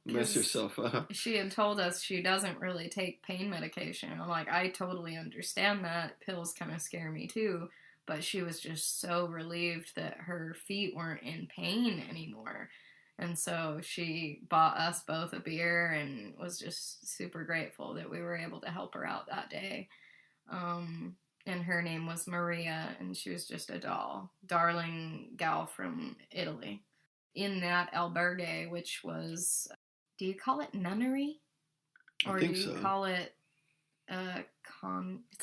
mess yourself up. She had told us she doesn't really take pain medication. I'm like, I totally understand that. Pills kind of scare me, too. But she was just so relieved that her feet weren't in pain anymore. And so she bought us both a beer and was just super grateful that we were able to help her out that day. And her name was Maria, and she was just a darling gal from Italy. In that albergue, which was, do you call it nunnery? Or do you call it it's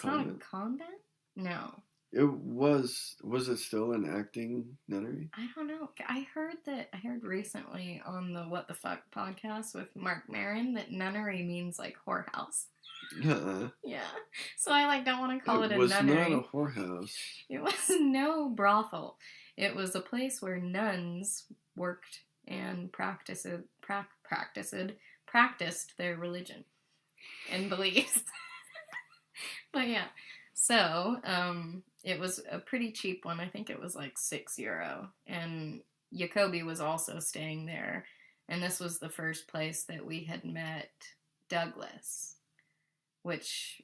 not a convent? No. It was it still an acting nunnery? I don't know. I heard recently on the What the Fuck podcast with Mark Maron that nunnery means, like, whorehouse. Yeah. So I, like, don't want to call it a nunnery. It was not a whorehouse. It was no brothel. It was a place where nuns worked and practiced their religion and beliefs. But yeah. So, it was a pretty cheap one. I think it was like €6. And Jacoby was also staying there. And this was the first place that we had met Douglas, which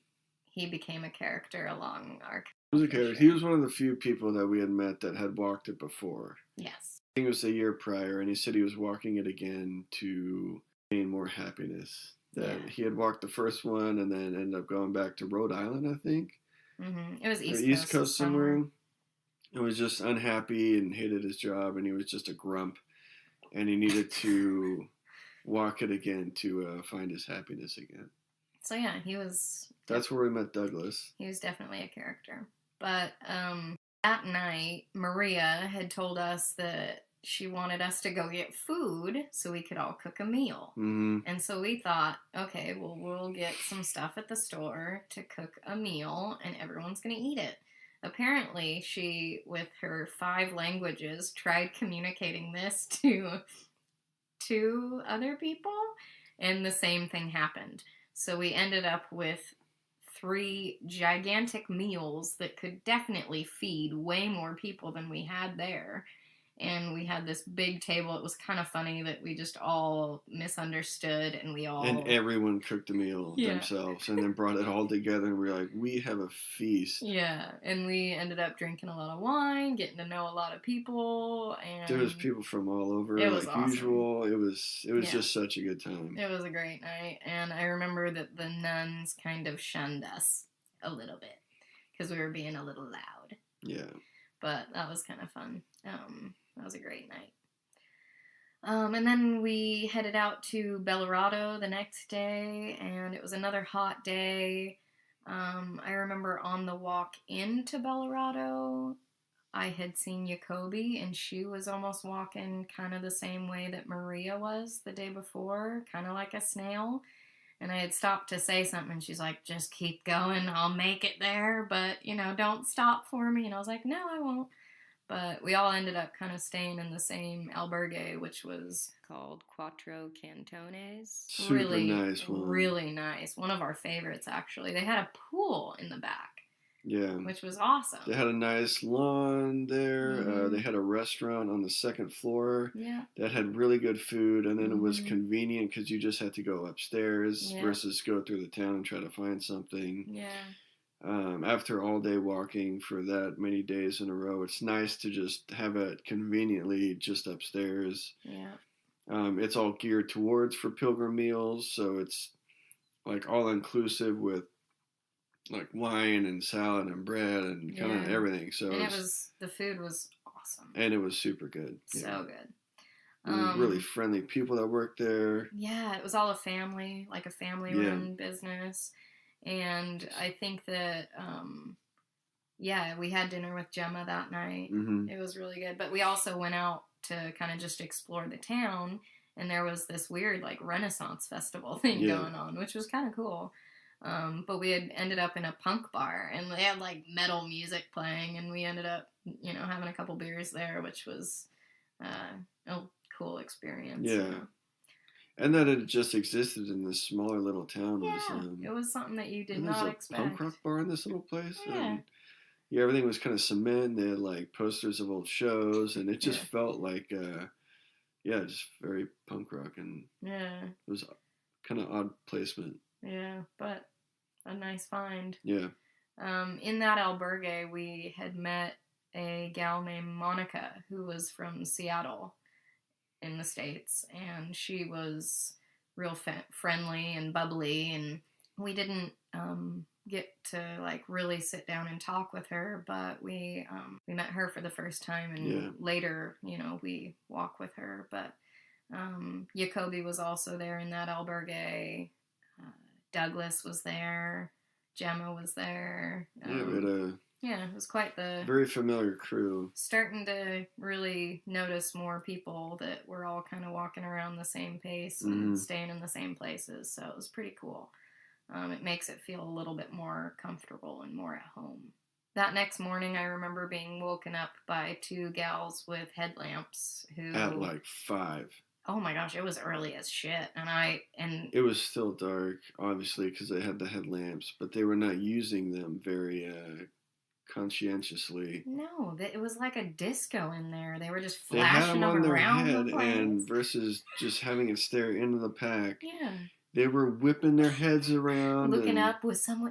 he became a character along our... He was a character. He was one of the few people that we had met that had walked it before. Yes. I think it was a year prior, and he said he was walking it again to gain more happiness. That he had walked the first one and then ended up going back to Rhode Island, I think. Mm-hmm. It was East Coast somewhere. He was just unhappy and hated his job, and he was just a grump. And he needed to walk it again to find his happiness again. So yeah, he was... That's where we met Douglas. He was definitely a character. But that night, Maria had told us that she wanted us to go get food so we could all cook a meal. Mm-hmm. And so we thought, okay, well, we'll get some stuff at the store to cook a meal, and everyone's going to eat it. Apparently, she, with her 5 languages, tried communicating this to 2 other people, and the same thing happened. So we ended up with 3 gigantic meals that could definitely feed way more people than we had there. And we had this big table. It was kind of funny that we just all misunderstood, and we all... And everyone cooked a meal themselves, and then brought it all together, and we were like, we have a feast. Yeah, and we ended up drinking a lot of wine, getting to know a lot of people, and... There was people from all over, it was like awesome. Usual. It was just such a good time. It was a great night, and I remember that the nuns kind of shunned us a little bit, because we were being a little loud. Yeah. But that was kind of fun. That was a great night. And then we headed out to Belorado the next day, and it was another hot day. I remember on the walk into Belorado, I had seen Jacoby, and she was almost walking kind of the same way that Maria was the day before, kind of like a snail. And I had stopped to say something, and she's like, just keep going, I'll make it there, but, don't stop for me. And I was like, no, I won't. But we all ended up kind of staying in the same albergue, which was called Quattro Cantones. Super really nice one. Really nice. One of our favorites, actually. They had a pool in the back. Yeah. Which was awesome. They had a nice lawn there. Mm-hmm. They had a restaurant on the second floor. Yeah. That had really good food, and then it was convenient because you just had to go upstairs versus go through the town and try to find something. Yeah. After all day walking for that many days in a row, it's nice to just have it conveniently just upstairs. Yeah. It's all geared towards for pilgrim meals, so it's like all inclusive with like wine and salad and bread and kind of everything. So and the food was awesome. And it was super good. So good. Really friendly people that worked there. Yeah, it was all a family run business. And I think that, we had dinner with Gemma that night. Mm-hmm. It was really good. But we also went out to kind of just explore the town. And there was this weird, like, Renaissance festival thing going on, which was kind of cool. But we had ended up in a punk bar, and they had, like, metal music playing. And we ended up, having a couple beers there, which was a cool experience. Yeah. And that it just existed in this smaller little town. It was something that you did not expect. There was a punk rock bar in this little place. Yeah. And everything was kind of cement. They had like posters of old shows, and it just felt like, just very punk rock. And it was kind of odd placement. Yeah, but a nice find. Yeah. In that albergue, we had met a gal named Monica who was from Seattle in the States, and she was real friendly and bubbly, and we didn't get to like really sit down and talk with her, but we met her for the first time, and later we walk with her. But Jacoby was also there in that albergue. Douglas was there. Gemma was there. It was quite the... very familiar crew. Starting to really notice more people that were all kind of walking around the same pace and staying in the same places. So it was pretty cool. It makes it feel a little bit more comfortable and more at home. That next morning, I remember being woken up by two gals with headlamps who... At like 5. Oh my gosh, it was early as shit. And it was still dark, obviously, because they had the headlamps, but they were not using them very conscientiously. No, it was like a disco in there. They were just flashing them around the place. And versus just having it stare into the pack. Yeah. They were whipping their heads around. Looking up,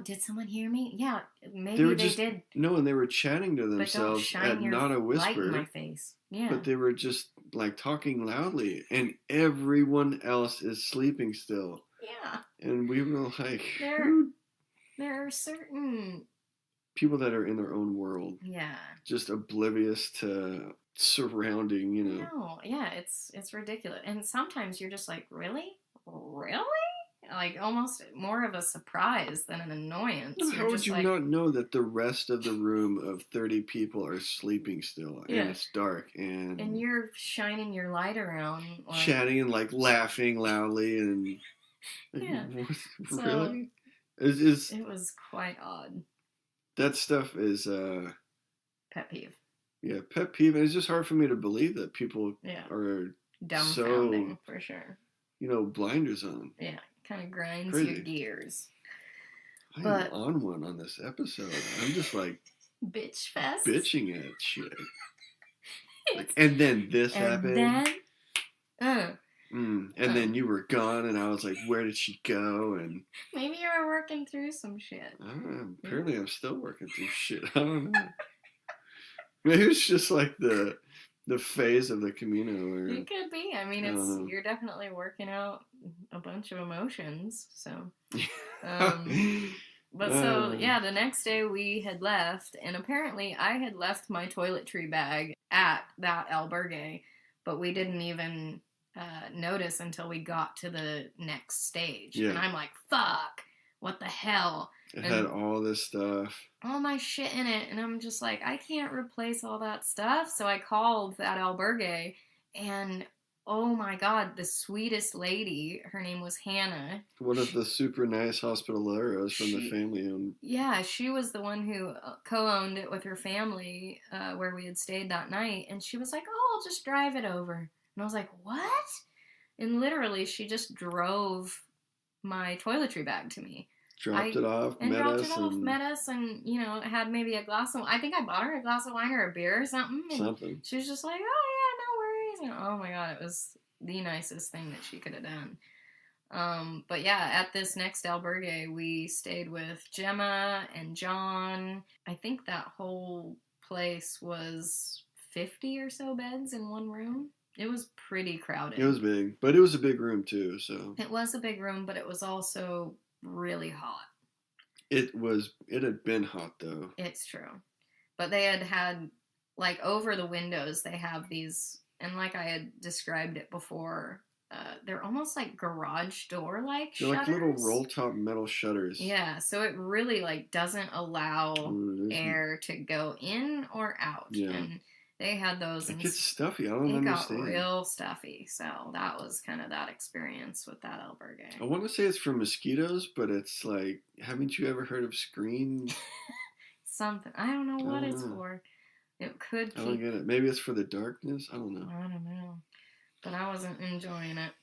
did someone hear me? Yeah, maybe they did. No, and they were chatting to themselves at not a whisper. Light in my face. Yeah. But they were just like talking loudly, and everyone else is sleeping still. Yeah. And we were like, there are certain people that are in their own world. Yeah. Just oblivious to surrounding, No, yeah, it's ridiculous. And sometimes you're just like, really? Really? Like almost more of a surprise than an annoyance. How would you not know that the rest of the room of 30 people are sleeping still and it's dark and you're shining your light around, chatting and like laughing loudly and really? It was quite odd. That stuff is pet peeve. Yeah, pet peeve, and it's just hard for me to believe that people are dumbfounding for sure. Blinders on. Yeah, kind of grinds your gears. I'm on one on this episode. I'm just like bitch fest, bitching at shit. And then this happened. And then you were gone, and I was like, "Where did she go?" And maybe you were working through some shit. I don't know. Apparently, I'm still working through shit. I don't know. Maybe it's just like the phase of the Camino. It could be. I mean, you're definitely working out a bunch of emotions. So, the next day we had left, and apparently I had left my toiletry bag at that albergue, but we didn't even notice until we got to the next stage. Yeah. And I'm like, fuck, what the hell? It had all this stuff. All my shit in it. And I'm just like, I can't replace all that stuff. So I called that albergue, and oh my God, the sweetest lady. Her name was Hannah. One of the super nice hospitaleros from the family. Yeah, she was the one who co-owned it with her family where we had stayed that night. And she was like, oh, I'll just drive it over. And I was like, what? And literally, she just drove my toiletry bag to me. Met us, and, you know, had maybe a glass of, I think I bought her a glass of wine or a beer or something. And she was just like, oh, yeah, no worries. And, oh, my God, it was the nicest thing that she could have done. But, yeah, at this next albergue, we stayed with Gemma and John. I think that whole place was 50 or so beds in one room. It was pretty crowded. It was big, but it was a big room, too, so. It was a big room, but it was also really hot. It had been hot, though. It's true. But they had, like, over the windows, they have these, and like I had described it before, they're almost like garage door-like shutters. They're like little roll-top metal shutters. Yeah, so it really, like, doesn't allow air to go in or out. Yeah. And they had those. It gets stuffy. I don't understand. It got real stuffy. So that was kind of that experience with that albergue. I want to say it's for mosquitoes, but it's like, haven't you ever heard of screen? Something. I don't know what it's for. It could keep... I don't get it. Maybe it's for the darkness? I don't know. I don't know. But I wasn't enjoying it.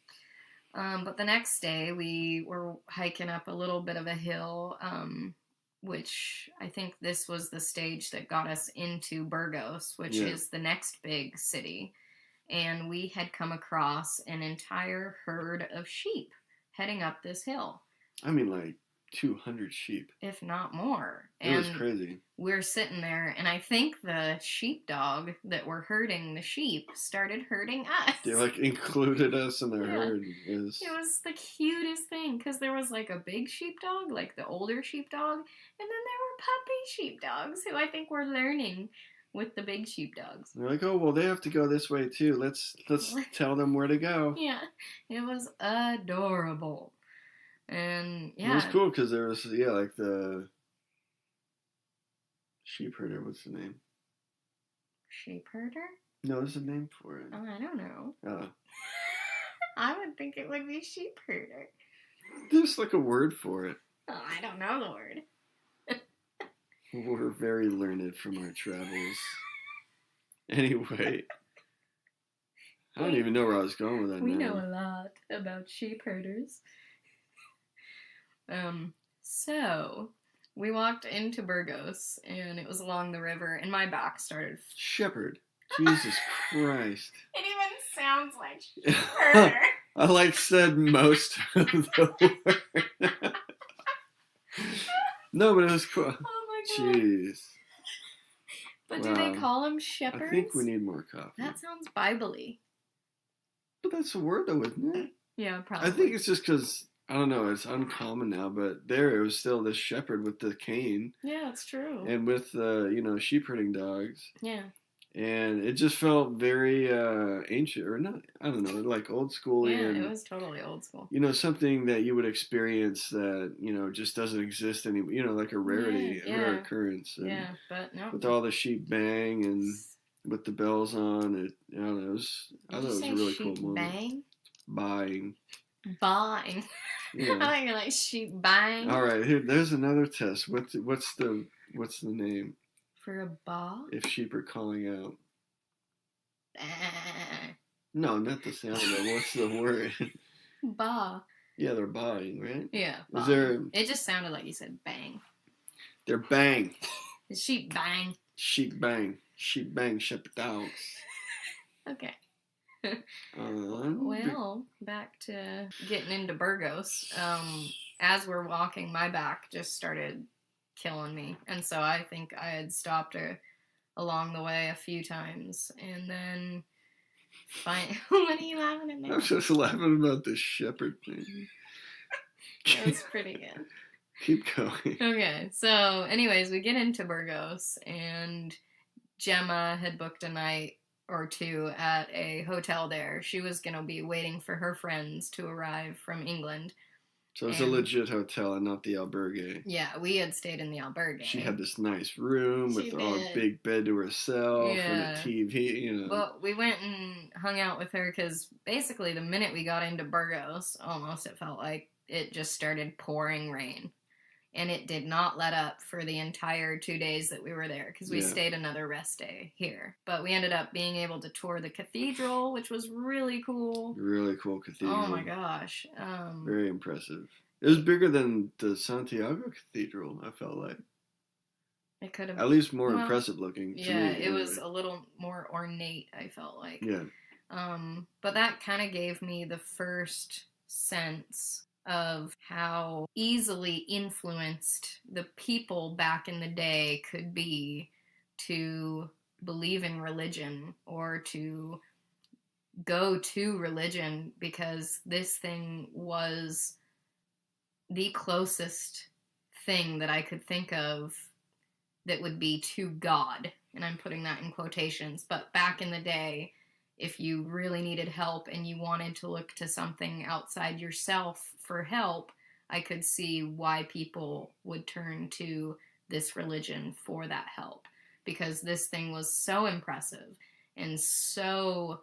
But the next day, we were hiking up a little bit of a hill, which I think this was the stage that got us into Burgos, which is the next big city. And we had come across an entire herd of sheep heading up this hill. I mean, like 200 sheep. If not more. It was crazy. We're sitting there, and I think the sheepdog that were herding the sheep started herding us. They, like, included us in their herd. It was the cutest thing, because there was, like, a big sheepdog, like the older sheepdog, and then there were puppy sheepdogs, who I think were learning with the big sheepdogs. They're like, oh, well, they have to go this way, too. Let's tell them where to go. Yeah, it was adorable. And, yeah. It was cool, because there was, like the... sheep herder, what's the name? Sheep herder? No, there's a name for it. Oh, I don't know. Oh. I would think it would be sheep herder. There's like a word for it. Oh, I don't know the word. We're very learned from our travels. Anyway. I don't even know where I was going with that. We know a lot about sheep herders. So... we walked into Burgos, and it was along the river, and my back started... Shepherd. Jesus Christ. It even sounds like shepherd. I, said most of the word. No, but it was cool. Oh, my God. Jeez. But do they call them shepherds? I think we need more coffee. That sounds Bible-y. But that's a word, though, isn't it? Yeah, probably. I think it's just because... I don't know, it's uncommon now, but there it was still this shepherd with the cane. Yeah, it's true. And with, sheep herding dogs. Yeah. And it just felt very ancient, or not, I don't know, like old school. Yeah, it was totally old school. Something that you would experience that, just doesn't exist anymore, like a rarity, a rare occurrence. And but no. with all the sheep bang and with the bells on, I don't know, I thought it was a really cool moment. Bang? Buying. Yeah. I think you're like sheep bang. All right, here. There's another test. What's the name for a ba? If sheep are calling out. No, not the sound of it. What's the word? Ba. Yeah, they're buying, right? Yeah. Ba. Is there? It just sounded like you said bang. They're bang. The sheep bang. Sheep bang. Sheep bang. Shepherd dogs. Okay. Well, back to getting into Burgos. As we're walking, my back just started killing me, and so I think I had stopped along the way a few times, and then what are you laughing at me? I'm just laughing about this shepherd thing. That was pretty good. Keep going. Okay, so anyways, we get into Burgos, and Gemma had booked a night or two at a hotel there. She was going to be waiting for her friends to arrive from England. So it's a legit hotel and not the albergue. Yeah, we had stayed in the albergue. She had this nice room with a big bed to herself and a TV, you know. Well, we went and hung out with her because basically the minute we got into Burgos, almost it felt like it just started pouring rain. And it did not let up for the entire 2 days that we were there because we stayed another rest day here. But we ended up being able to tour the cathedral, which was really cool. Really cool cathedral. Oh my gosh. Very impressive. It was bigger than the Santiago Cathedral, I felt like. It could have at least more impressive looking. Yeah, it was a little more ornate, I felt like. Yeah. But that kind of gave me the first sense of how easily influenced the people back in the day could be to believe in religion or to go to religion, because this thing was the closest thing that I could think of that would be to God. And I'm putting that in quotations. But back in the day, if you really needed help and you wanted to look to something outside yourself for help, I could see why people would turn to this religion for that help. Because this thing was so impressive and so,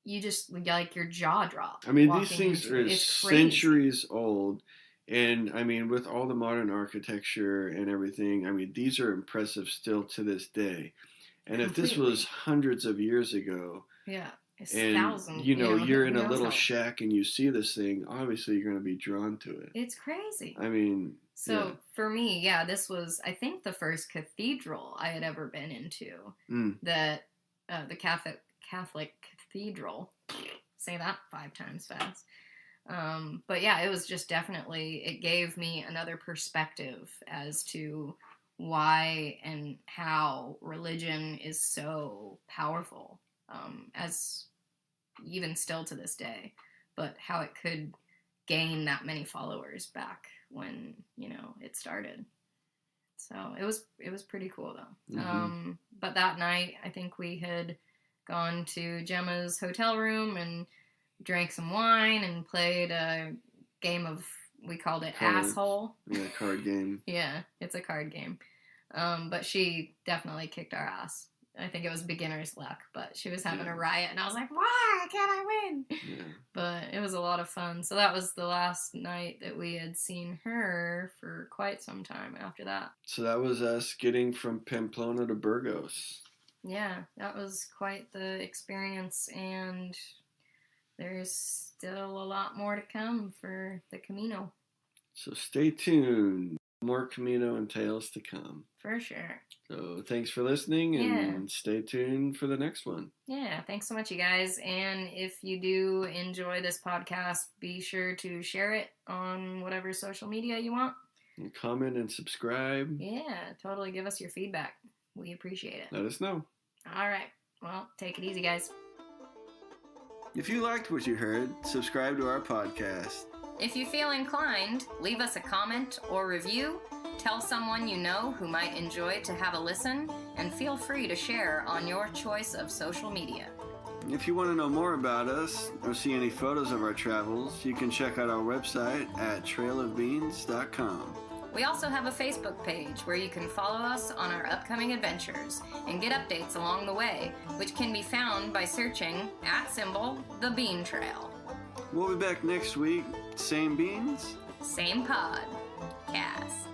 you just, like, your jaw dropped. I mean, these things are centuries old. And, I mean, with all the modern architecture and everything, I mean, these are impressive still to this day. And if this was hundreds of years ago, it's and thousands, you're in a little shack and you see this thing, obviously you're going to be drawn to it. It's crazy. I mean, so for me, this was, I think, the first cathedral I had ever been into. That the Catholic cathedral. Say that 5 times fast. But yeah, it was just definitely, it gave me another perspective as to why and how religion is so powerful, as even still to this day, but how it could gain that many followers back when, it started. So it was pretty cool though. Mm-hmm. But that night, I think we had gone to Gemma's hotel room and drank some wine and played a game of, we called it Asshole. Yeah, card game. Yeah, it's a card game. But she definitely kicked our ass. I think it was beginner's luck, but she was having a riot, and I was like, why can't I win? Yeah. But it was a lot of fun. So that was the last night that we had seen her for quite some time after that. So that was us getting from Pamplona to Burgos. Yeah, that was quite the experience, and there's still a lot more to come for the Camino. So stay tuned. More Camino and tales to come. For sure. So thanks for listening, and stay tuned for the next one. Yeah, thanks so much, you guys. And if you do enjoy this podcast, be sure to share it on whatever social media you want. And comment and subscribe. Yeah, totally give us your feedback. We appreciate it. Let us know. All right. Well, take it easy, guys. If you liked what you heard, subscribe to our podcast. If you feel inclined, leave us a comment or review, tell someone you know who might enjoy to have a listen, and feel free to share on your choice of social media. If you want to know more about us or see any photos of our travels, you can check out our website at trailofbeans.com. We also have a Facebook page where you can follow us on our upcoming adventures and get updates along the way, which can be found by searching @The Bean Trail. We'll be back next week. Same beans, same pod. Cast.